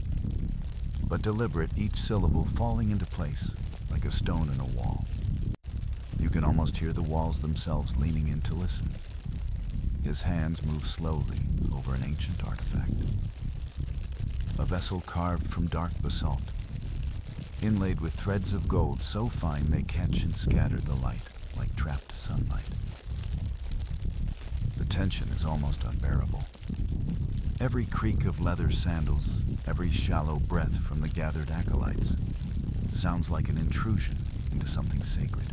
but deliberate, each syllable falling into place like a stone in a wall. You can almost hear the walls themselves leaning in to listen. His hands move slowly over an ancient artifact. A vessel carved from dark basalt, inlaid with threads of gold so fine they catch and scatter the light like trapped sunlight. The tension is almost unbearable. Every creak of leather sandals, every shallow breath from the gathered acolytes, sounds like an intrusion into something sacred.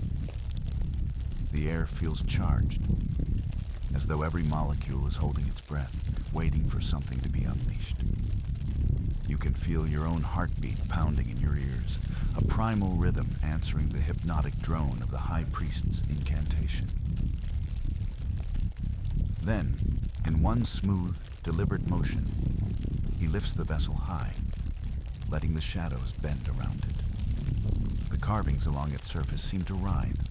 The air feels charged, as though every molecule is holding its breath, waiting for something to be unleashed. You can feel your own heartbeat pounding in your ears, a primal rhythm answering the hypnotic drone of the high priest's incantation. Then, in one smooth, deliberate motion, he lifts the vessel high, letting the shadows bend around it. The carvings along its surface seem to writhe,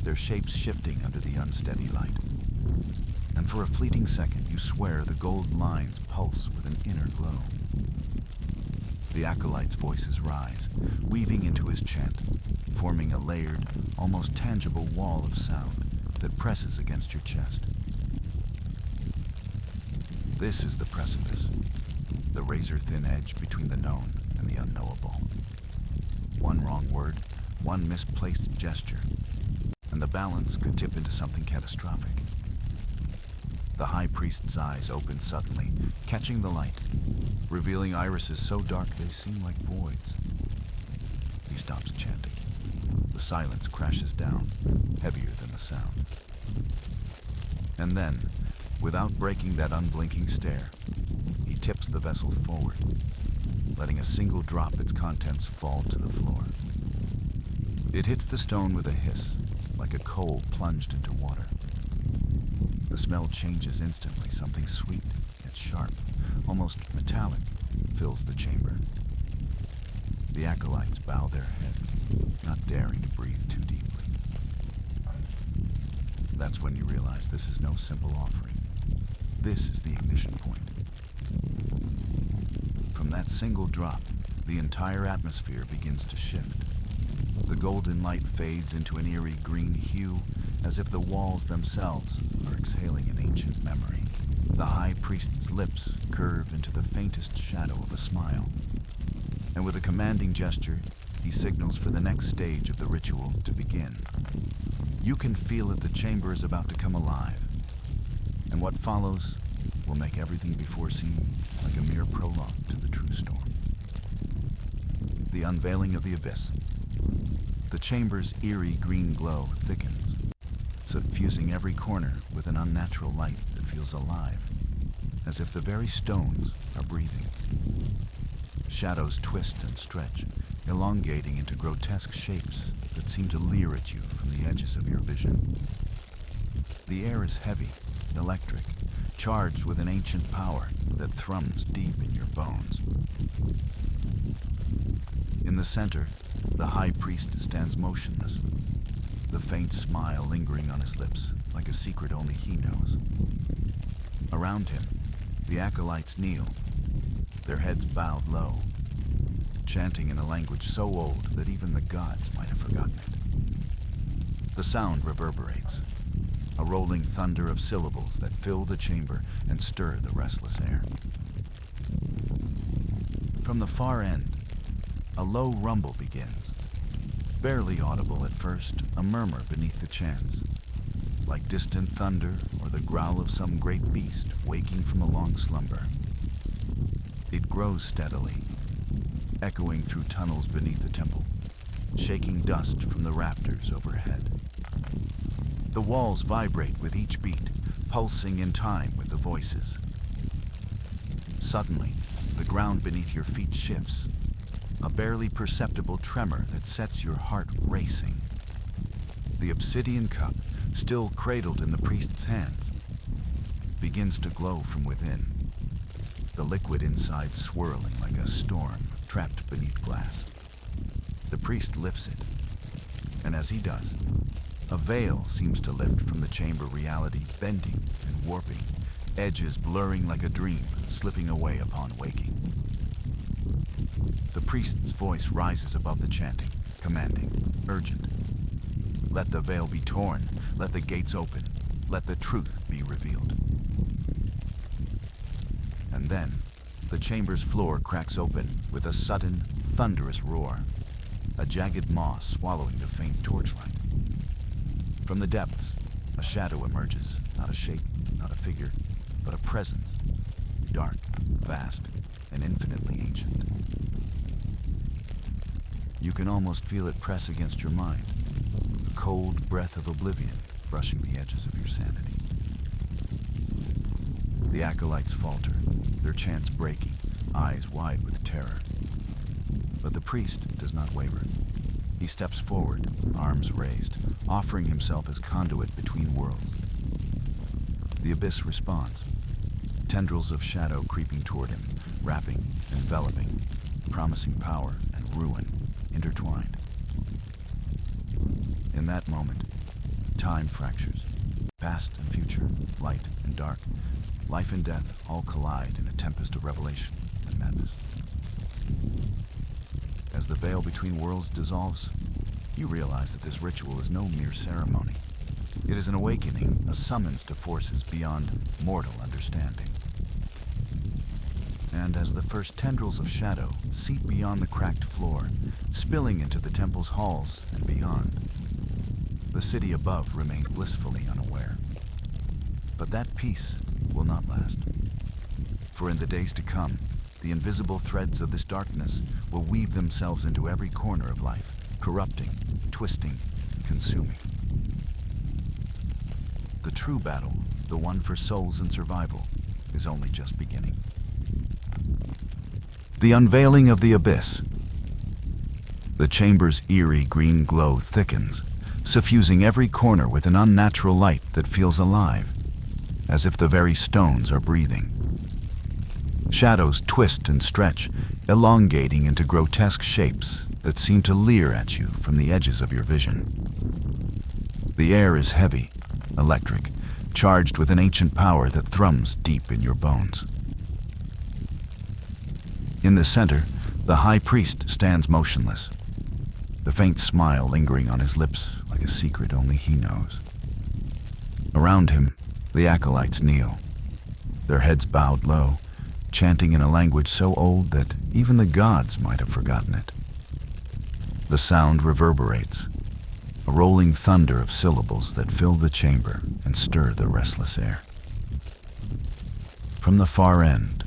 their shapes shifting under the unsteady light. And for a fleeting second, you swear the gold lines pulse with an inner glow. The acolyte's voices rise, weaving into his chant, forming a layered, almost tangible wall of sound that presses against your chest. This is the precipice, the razor-thin edge between the known and the unknowable. One wrong word, one misplaced gesture, and the balance could tip into something catastrophic. The high priest's eyes open suddenly, catching the light, revealing irises so dark they seem like voids. He stops chanting. The silence crashes down, heavier than the sound. And then, without breaking that unblinking stare, he tips the vessel forward, letting a single drop its contents fall to the floor. It hits the stone with a hiss, like a coal plunged into water. The smell changes instantly, something sweet yet sharp, almost metallic, fills the chamber. The acolytes bow their heads, not daring to breathe too deeply. That's when you realize this is no simple offering. This is the ignition point. From that single drop, the entire atmosphere begins to shift. The golden light fades into an eerie green hue, as if the walls themselves are exhaling an ancient memory. The high priest's lips curve into the faintest shadow of a smile, and with a commanding gesture, he signals for the next stage of the ritual to begin. You can feel that the chamber is about to come alive, and what follows will make everything before seem like a mere prologue to the true storm. The unveiling of the abyss. The chamber's eerie green glow thickens, suffusing every corner with an unnatural light that feels alive, as if the very stones are breathing. Shadows twist and stretch, elongating into grotesque shapes that seem to leer at you from the edges of your vision. The air is heavy, electric, charged with an ancient power that thrums deep in your bones. In the center, the high priest stands motionless, the faint smile lingering on his lips like a secret only he knows. Around him, the acolytes kneel, their heads bowed low, chanting in a language so old that even the gods might have forgotten it. The sound reverberates, a rolling thunder of syllables that fill the chamber and stir the restless air. From the far end, a low rumble begins. Barely audible at first, a murmur beneath the chants, like distant thunder or the growl of some great beast waking from a long slumber. It grows steadily, echoing through tunnels beneath the temple, shaking dust from the rafters overhead. The walls vibrate with each beat, pulsing in time with the voices. Suddenly, the ground beneath your feet shifts, a barely perceptible tremor that sets your heart racing. The obsidian cup, still cradled in the priest's hands, begins to glow from within, the liquid inside swirling like a storm trapped beneath glass. The priest lifts it, and as he does, a veil seems to lift from the chamber reality, bending and warping, edges blurring like a dream, slipping away upon waking. The priest's voice rises above the chanting, commanding, urgent. Let the veil be torn, let the gates open, let the truth be revealed. And then, the chamber's floor cracks open with a sudden, thunderous roar, a jagged maw swallowing the faint torchlight. From the depths, a shadow emerges, not a shape, not a figure, but a presence, dark, vast, and infinitely ancient. You can almost feel it press against your mind, a cold breath of oblivion brushing the edges of your sanity. The acolytes falter, their chants breaking, eyes wide with terror. But the priest does not waver. He steps forward, arms raised, offering himself as conduit between worlds. The abyss responds, tendrils of shadow creeping toward him, wrapping, enveloping, promising power and ruin intertwined. In that moment, time fractures. Past and future, light and dark, life and death all collide in a tempest of revelation and madness. As the veil between worlds dissolves, you realize that this ritual is no mere ceremony. It is an awakening, a summons to forces beyond mortal understanding. And as the first tendrils of shadow seep beyond the cracked floor, spilling into the temple's halls and beyond, the city above remains blissfully unaware. But that peace will not last. For in the days to come, the invisible threads of this darkness will weave themselves into every corner of life, corrupting, twisting, consuming. The true battle, the one for souls and survival, is only just beginning. The unveiling of the abyss. The chamber's eerie green glow thickens, suffusing every corner with an unnatural light that feels alive, as if the very stones are breathing. Shadows twist and stretch, elongating into grotesque shapes that seem to leer at you from the edges of your vision. The air is heavy, electric, charged with an ancient power that thrums deep in your bones. In the center, the high priest stands motionless, the faint smile lingering on his lips like a secret only he knows. Around him, the acolytes kneel, their heads bowed low, chanting in a language so old that even the gods might have forgotten it. The sound reverberates, a rolling thunder of syllables that fill the chamber and stir the restless air. From the far end,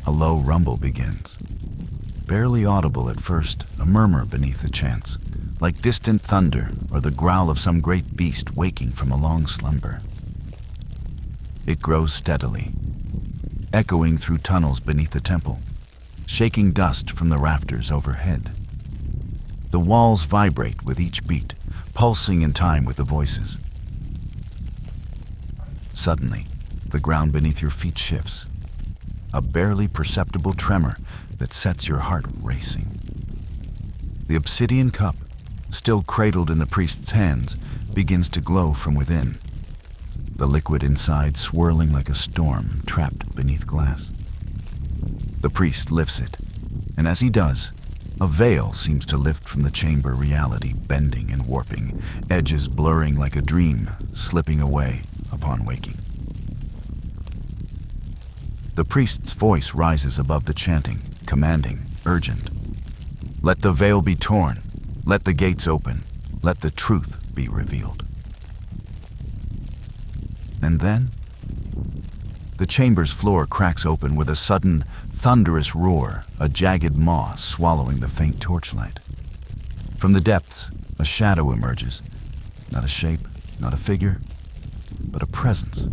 a low rumble begins. Barely audible at first, a murmur beneath the chants, like distant thunder or the growl of some great beast waking from a long slumber. It grows steadily, echoing through tunnels beneath the temple, shaking dust from the rafters overhead. The walls vibrate with each beat, pulsing in time with the voices. Suddenly, the ground beneath your feet shifts, a barely perceptible tremor that sets your heart racing. The obsidian cup, still cradled in the priest's hands, begins to glow from within, the liquid inside swirling like a storm trapped beneath glass. The priest lifts it, and as he does, a veil seems to lift from the chamber, reality bending and warping, edges blurring like a dream, slipping away upon waking. The priest's voice rises above the chanting, commanding, urgent. Let the veil be torn, let the gates open, let the truth be revealed. And then, the chamber's floor cracks open with a sudden, thunderous roar, a jagged maw swallowing the faint torchlight. From the depths, a shadow emerges, not a shape, not a figure, but a presence,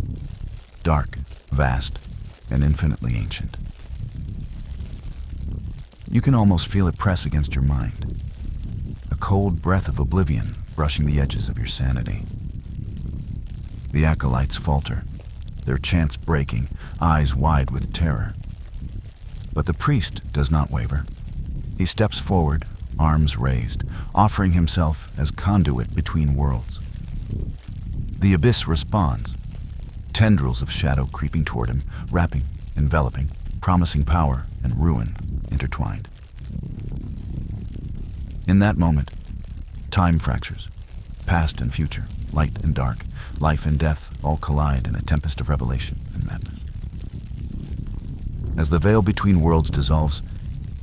dark, vast, and infinitely ancient. You can almost feel it press against your mind, a cold breath of oblivion brushing the edges of your sanity. The acolytes falter, their chants breaking, eyes wide with terror. But the priest does not waver. He steps forward, arms raised, offering himself as conduit between worlds. The abyss responds, tendrils of shadow creeping toward him, wrapping, enveloping, promising power and ruin intertwined. In that moment, time fractures, past and future, light and dark, life and death all collide in a tempest of revelation and madness. As the veil between worlds dissolves,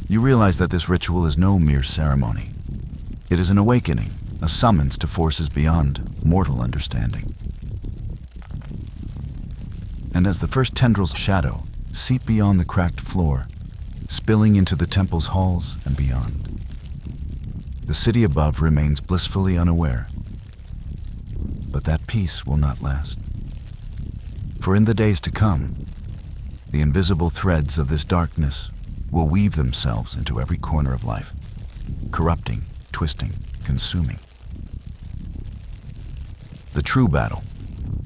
you realize that this ritual is no mere ceremony. It is an awakening, a summons to forces beyond mortal understanding. And as the first tendrils of shadow seep beyond the cracked floor, spilling into the temple's halls and beyond, the city above remains blissfully unaware. But that peace will not last. For in the days to come, the invisible threads of this darkness will weave themselves into every corner of life, corrupting, twisting, consuming. The true battle,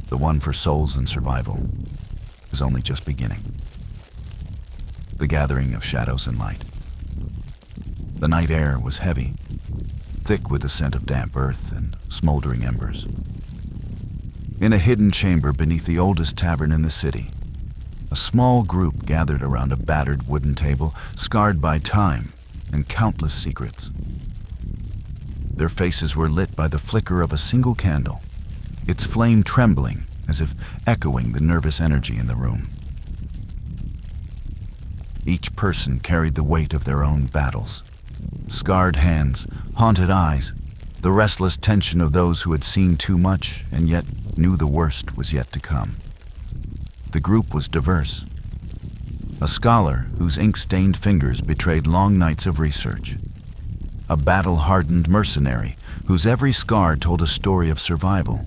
the one for souls and survival, is only just beginning. The gathering of shadows and light. The night air was heavy, thick with the scent of damp earth and smoldering embers. In a hidden chamber beneath the oldest tavern in the city, a small group gathered around a battered wooden table, scarred by time and countless secrets. Their faces were lit by the flicker of a single candle, its flame trembling as if echoing the nervous energy in the room. Each person carried the weight of their own battles. Scarred hands, haunted eyes, the restless tension of those who had seen too much and yet knew the worst was yet to come. The group was diverse. A scholar whose ink-stained fingers betrayed long nights of research. A battle-hardened mercenary whose every scar told a story of survival.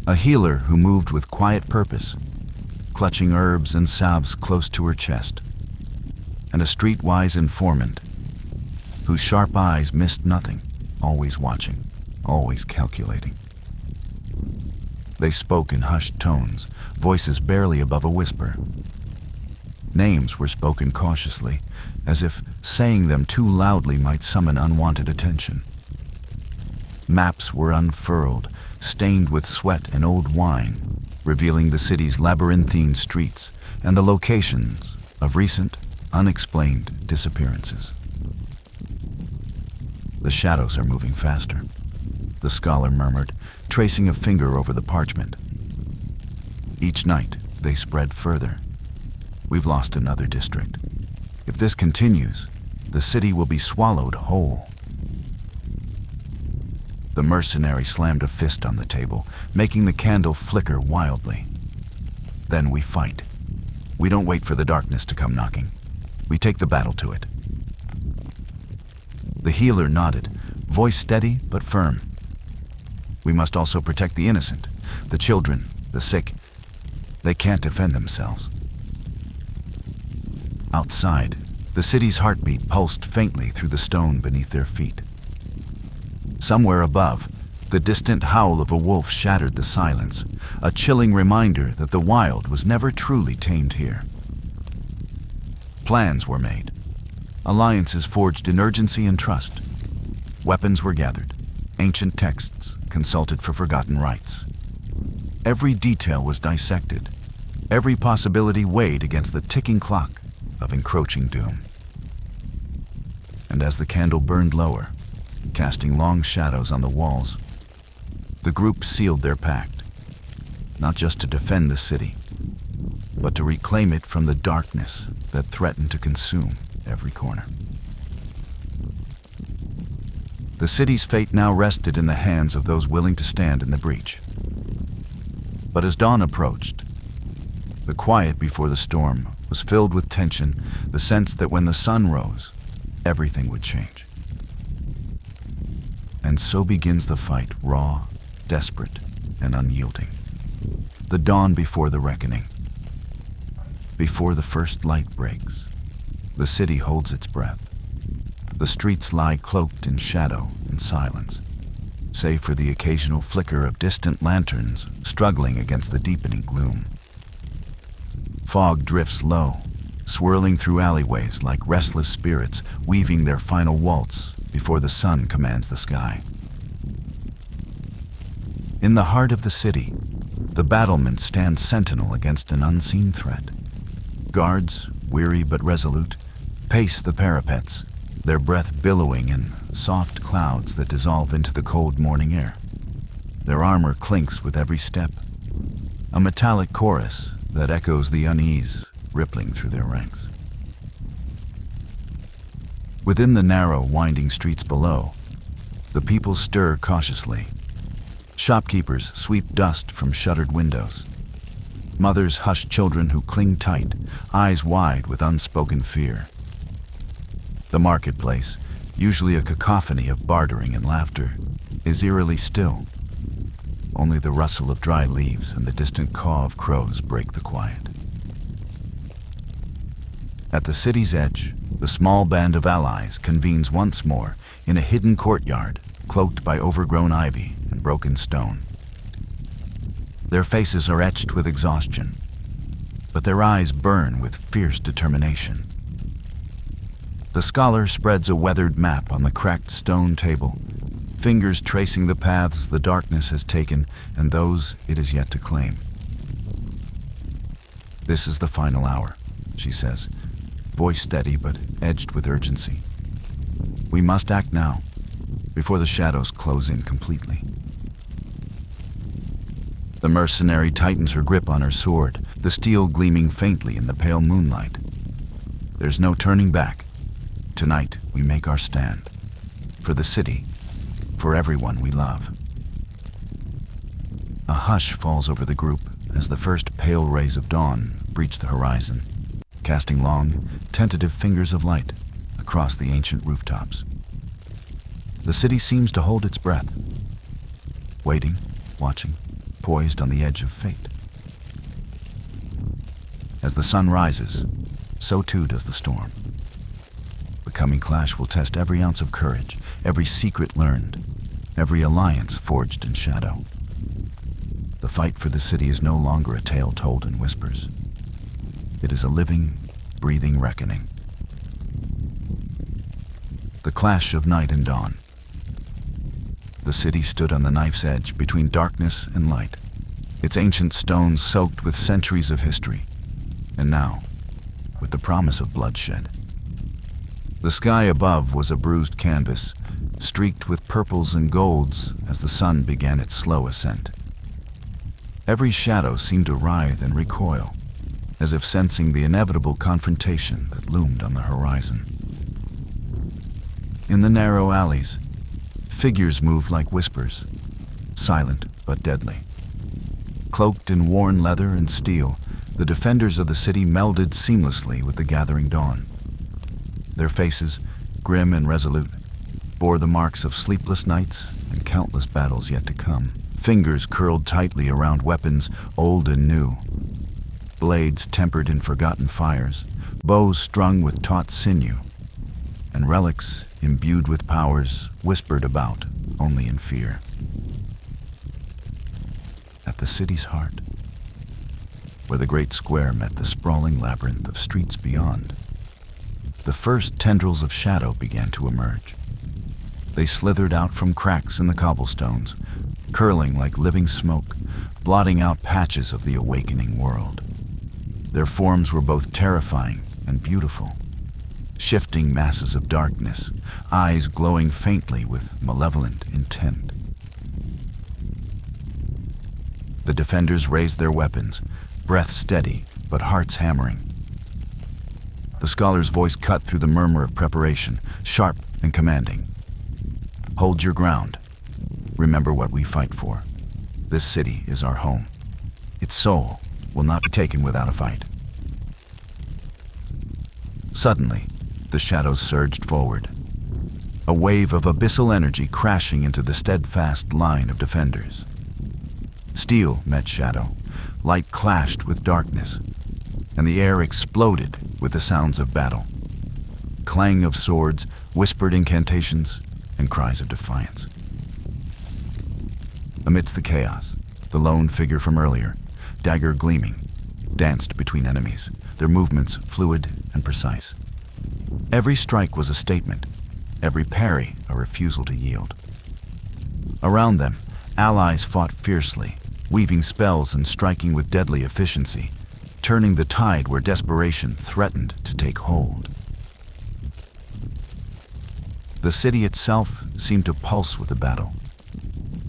A healer who moved with quiet purpose, clutching herbs and salves close to her chest. And a streetwise informant whose sharp eyes missed nothing, always watching, always calculating. They spoke in hushed tones, voices barely above a whisper. Names were spoken cautiously, as if saying them too loudly might summon unwanted attention. Maps were unfurled, stained with sweat and old wine, revealing the city's labyrinthine streets and the locations of recent, unexplained disappearances. "The shadows are moving faster," the scholar murmured, tracing a finger over the parchment. "Each night, they spread further. We've lost another district. If this continues, the city will be swallowed whole." The mercenary slammed a fist on the table, making the candle flicker wildly. "Then we fight. We don't wait for the darkness to come knocking. We take the battle to it." The healer nodded, voice steady but firm. "We must also protect the innocent, the children, the sick. They can't defend themselves." Outside, the city's heartbeat pulsed faintly through the stone beneath their feet. Somewhere above, the distant howl of a wolf shattered the silence, a chilling reminder that the wild was never truly tamed here. Plans were made. Alliances forged in urgency and trust. Weapons were gathered. Ancient texts consulted for forgotten rites. Every detail was dissected. Every possibility weighed against the ticking clock of encroaching doom. And as the candle burned lower, casting long shadows on the walls, the group sealed their pact, not just to defend the city, but to reclaim it from the darkness that threatened to consume every corner. The city's fate now rested in the hands of those willing to stand in the breach. But as dawn approached, the quiet before the storm was filled with tension, the sense that when the sun rose, everything would change. And so begins the fight, raw, desperate, and unyielding. The dawn before the reckoning. Before the first light breaks, the city holds its breath. The streets lie cloaked in shadow and silence, save for the occasional flicker of distant lanterns struggling against the deepening gloom. Fog drifts low, swirling through alleyways like restless spirits weaving their final waltz before the sun commands the sky. In the heart of the city, the battlements stand sentinel against an unseen threat. Guards, weary but resolute, pace the parapets, their breath billowing in soft clouds that dissolve into the cold morning air. Their armor clinks with every step, a metallic chorus that echoes the unease rippling through their ranks. Within the narrow, winding streets below, the people stir cautiously. Shopkeepers sweep dust from shuttered windows. Mothers hush children who cling tight, eyes wide with unspoken fear. The marketplace, usually a cacophony of bartering and laughter, is eerily still. Only the rustle of dry leaves and the distant caw of crows break the quiet. At the city's edge, the small band of allies convenes once more in a hidden courtyard, cloaked by overgrown ivy and broken stone. Their faces are etched with exhaustion, but their eyes burn with fierce determination. The scholar spreads a weathered map on the cracked stone table, fingers tracing the paths the darkness has taken and those it is yet to claim. "This is the final hour," she says, voice steady but edged with urgency. "We must act now, before the shadows close in completely." The mercenary tightens her grip on her sword, the steel gleaming faintly in the pale moonlight. There's no turning back. Tonight, we make our stand. For the city, for everyone we love. A hush falls over the group as the first pale rays of dawn breach the horizon, casting long, tentative fingers of light across the ancient rooftops. The city seems to hold its breath, waiting, watching, poised on the edge of fate. As the sun rises, so too does the storm. The coming clash will test every ounce of courage, every secret learned, every alliance forged in shadow. The fight for the city is no longer a tale told in whispers. It is a living, breathing reckoning. The clash of night and dawn. The city stood on the knife's edge between darkness and light, its ancient stones soaked with centuries of history, and now, with the promise of bloodshed. The sky above was a bruised canvas, streaked with purples and golds as the sun began its slow ascent. Every shadow seemed to writhe and recoil, as if sensing the inevitable confrontation that loomed on the horizon. In the narrow alleys, figures moved like whispers, silent but deadly. Cloaked in worn leather and steel, the defenders of the city melded seamlessly with the gathering dawn. Their faces, grim and resolute, bore the marks of sleepless nights and countless battles yet to come. Fingers curled tightly around weapons old and new, blades tempered in forgotten fires, bows strung with taut sinew, and relics imbued with powers whispered about only in fear. At the city's heart, where the great square met the sprawling labyrinth of streets beyond, the first tendrils of shadow began to emerge. They slithered out from cracks in the cobblestones, curling like living smoke, blotting out patches of the awakening world. Their forms were both terrifying and beautiful, shifting masses of darkness, eyes glowing faintly with malevolent intent. The defenders raised their weapons, breath steady but hearts hammering. The scholar's voice cut through the murmur of preparation, sharp and commanding. Hold your ground. Remember what we fight for. This city is our home. Its soul will not be taken without a fight. Suddenly, the shadows surged forward, a wave of abyssal energy crashing into the steadfast line of defenders. Steel met shadow, light clashed with darkness, and the air exploded with the sounds of battle. Clang of swords, whispered incantations, and cries of defiance. Amidst the chaos, the lone figure from earlier, dagger gleaming, danced between enemies, their movements fluid and precise. Every strike was a statement, every parry a refusal to yield. Around them, allies fought fiercely, weaving spells and striking with deadly efficiency, turning the tide where desperation threatened to take hold. The city itself seemed to pulse with the battle.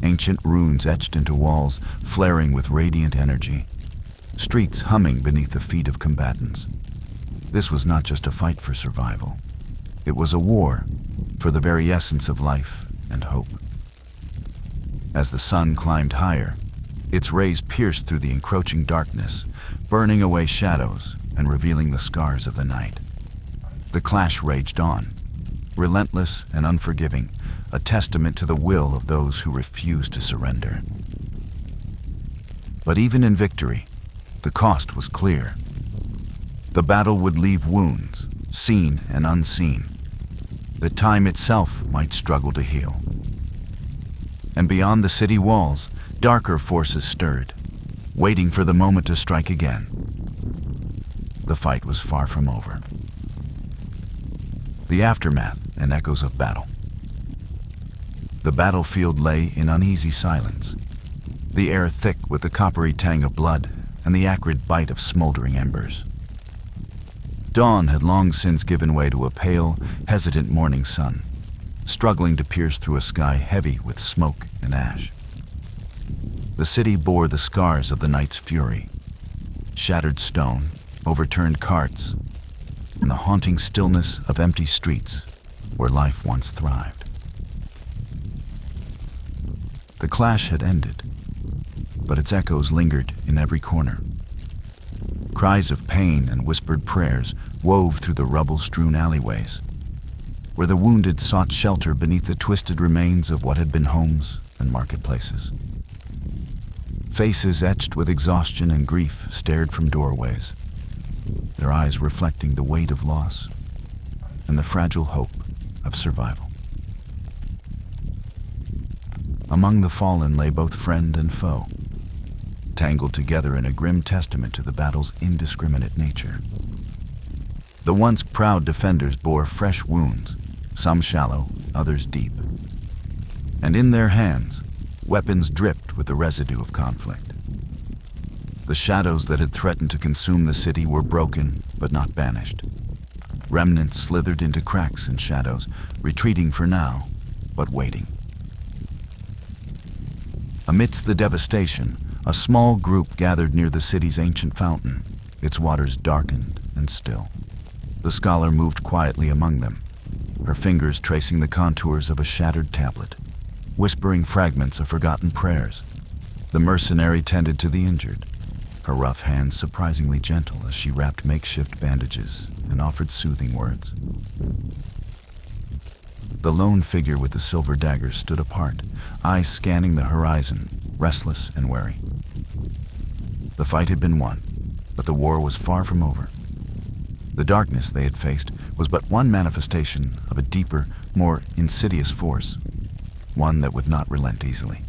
Ancient runes etched into walls, flaring with radiant energy. Streets humming beneath the feet of combatants. This was not just a fight for survival. It was a war for the very essence of life and hope. As the sun climbed higher, its rays pierced through the encroaching darkness, burning away shadows and revealing the scars of the night. The clash raged on, relentless and unforgiving, a testament to the will of those who refused to surrender. But even in victory, the cost was clear. The battle would leave wounds, seen and unseen, that time itself might struggle to heal. And beyond the city walls, darker forces stirred, waiting for the moment to strike again. The fight was far from over. The aftermath and echoes of battle. The battlefield lay in uneasy silence, the air thick with the coppery tang of blood and the acrid bite of smoldering embers. Dawn had long since given way to a pale, hesitant morning sun, struggling to pierce through a sky heavy with smoke and ash. The city bore the scars of the night's fury, shattered stone, overturned carts, and the haunting stillness of empty streets where life once thrived. The clash had ended, but its echoes lingered in every corner. Cries of pain and whispered prayers wove through the rubble-strewn alleyways, where the wounded sought shelter beneath the twisted remains of what had been homes and marketplaces. Faces etched with exhaustion and grief stared from doorways, their eyes reflecting the weight of loss and the fragile hope of survival. Among the fallen lay both friend and foe, tangled together in a grim testament to the battle's indiscriminate nature. The once proud defenders bore fresh wounds, some shallow, others deep. And in their hands, weapons dripped with the residue of conflict. The shadows that had threatened to consume the city were broken, but not banished. Remnants slithered into cracks and shadows, retreating for now, but waiting. Amidst the devastation, a small group gathered near the city's ancient fountain, its waters darkened and still. The scholar moved quietly among them, her fingers tracing the contours of a shattered tablet, whispering fragments of forgotten prayers. The mercenary tended to the injured, her rough hands surprisingly gentle as she wrapped makeshift bandages and offered soothing words. The lone figure with the silver dagger stood apart, eyes scanning the horizon, restless and wary. The fight had been won, but the war was far from over. The darkness they had faced was but one manifestation of a deeper, more insidious force, one that would not relent easily.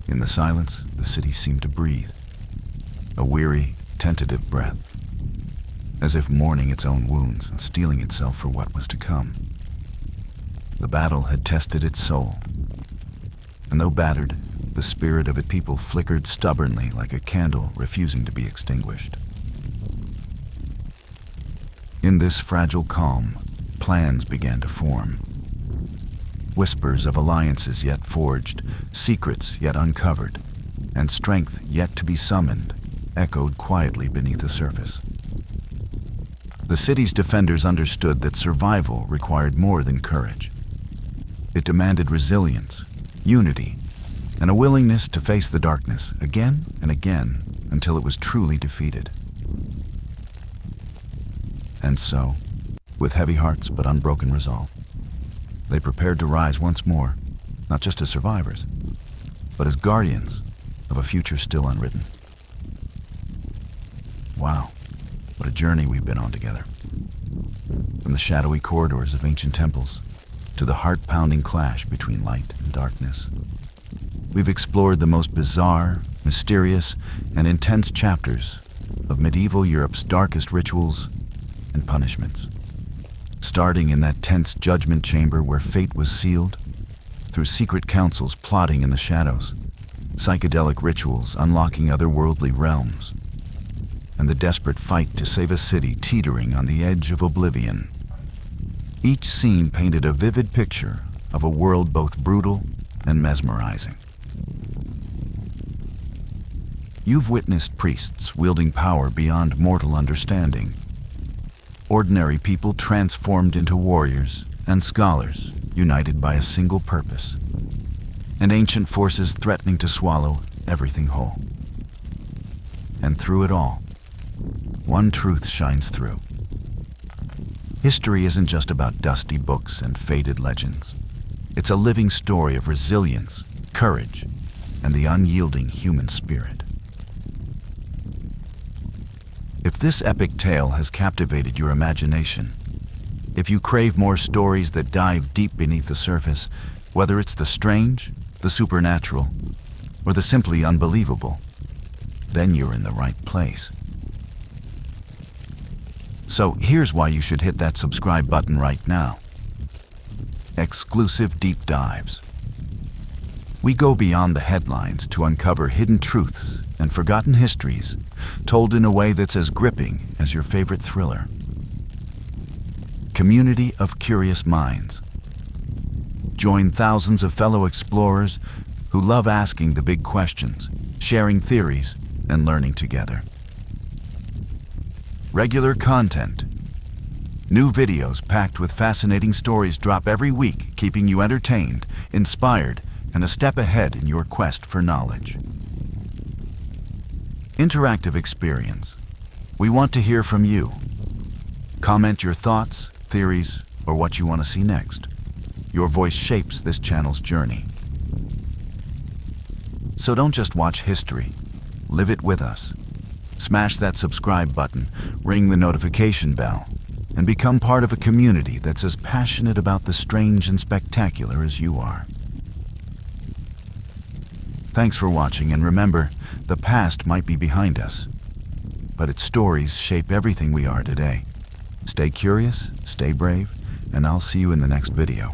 In the silence, the city seemed to breathe, a weary, tentative breath, as if mourning its own wounds and steeling itself for what was to come. The battle had tested its soul, and though battered, the spirit of its people flickered stubbornly like a candle refusing to be extinguished. In this fragile calm, plans began to form. Whispers of alliances yet forged, secrets yet uncovered, and strength yet to be summoned echoed quietly beneath the surface. The city's defenders understood that survival required more than courage. It demanded resilience, unity, and a willingness to face the darkness again and again until it was truly defeated. And so, with heavy hearts but unbroken resolve, they prepared to rise once more, not just as survivors, but as guardians of a future still unwritten. Wow, what a journey we've been on together. From the shadowy corridors of ancient temples to the heart-pounding clash between light and darkness, we've explored the most bizarre, mysterious, and intense chapters of medieval Europe's darkest rituals and punishments. Starting in that tense judgment chamber where fate was sealed, through secret councils plotting in the shadows, psychedelic rituals unlocking otherworldly realms, and the desperate fight to save a city teetering on the edge of oblivion. Each scene painted a vivid picture of a world both brutal and mesmerizing. You've witnessed priests wielding power beyond mortal understanding, ordinary people transformed into warriors, and scholars united by a single purpose, and ancient forces threatening to swallow everything whole. And through it all, one truth shines through. History isn't just about dusty books and faded legends. It's a living story of resilience, courage, and the unyielding human spirit. If this epic tale has captivated your imagination, if you crave more stories that dive deep beneath the surface, whether it's the strange, the supernatural, or the simply unbelievable, then you're in the right place. So here's why you should hit that subscribe button right now. Exclusive deep dives. We go beyond the headlines to uncover hidden truths and forgotten histories, told in a way that's as gripping as your favorite thriller. Community of curious minds. Join thousands of fellow explorers who love asking the big questions, sharing theories, and learning together. Regular content. New videos packed with fascinating stories drop every week, keeping you entertained, inspired, and a step ahead in your quest for knowledge. Interactive experience. We want to hear from you. Comment your thoughts, theories, or what you want to see next. Your voice shapes this channel's journey. So don't just watch history, live it with us. Smash that subscribe button, ring the notification bell, and become part of a community that's as passionate about the strange and spectacular as you are. Thanks for watching, and remember, the past might be behind us, but its stories shape everything we are today. Stay curious, stay brave, and I'll see you in the next video.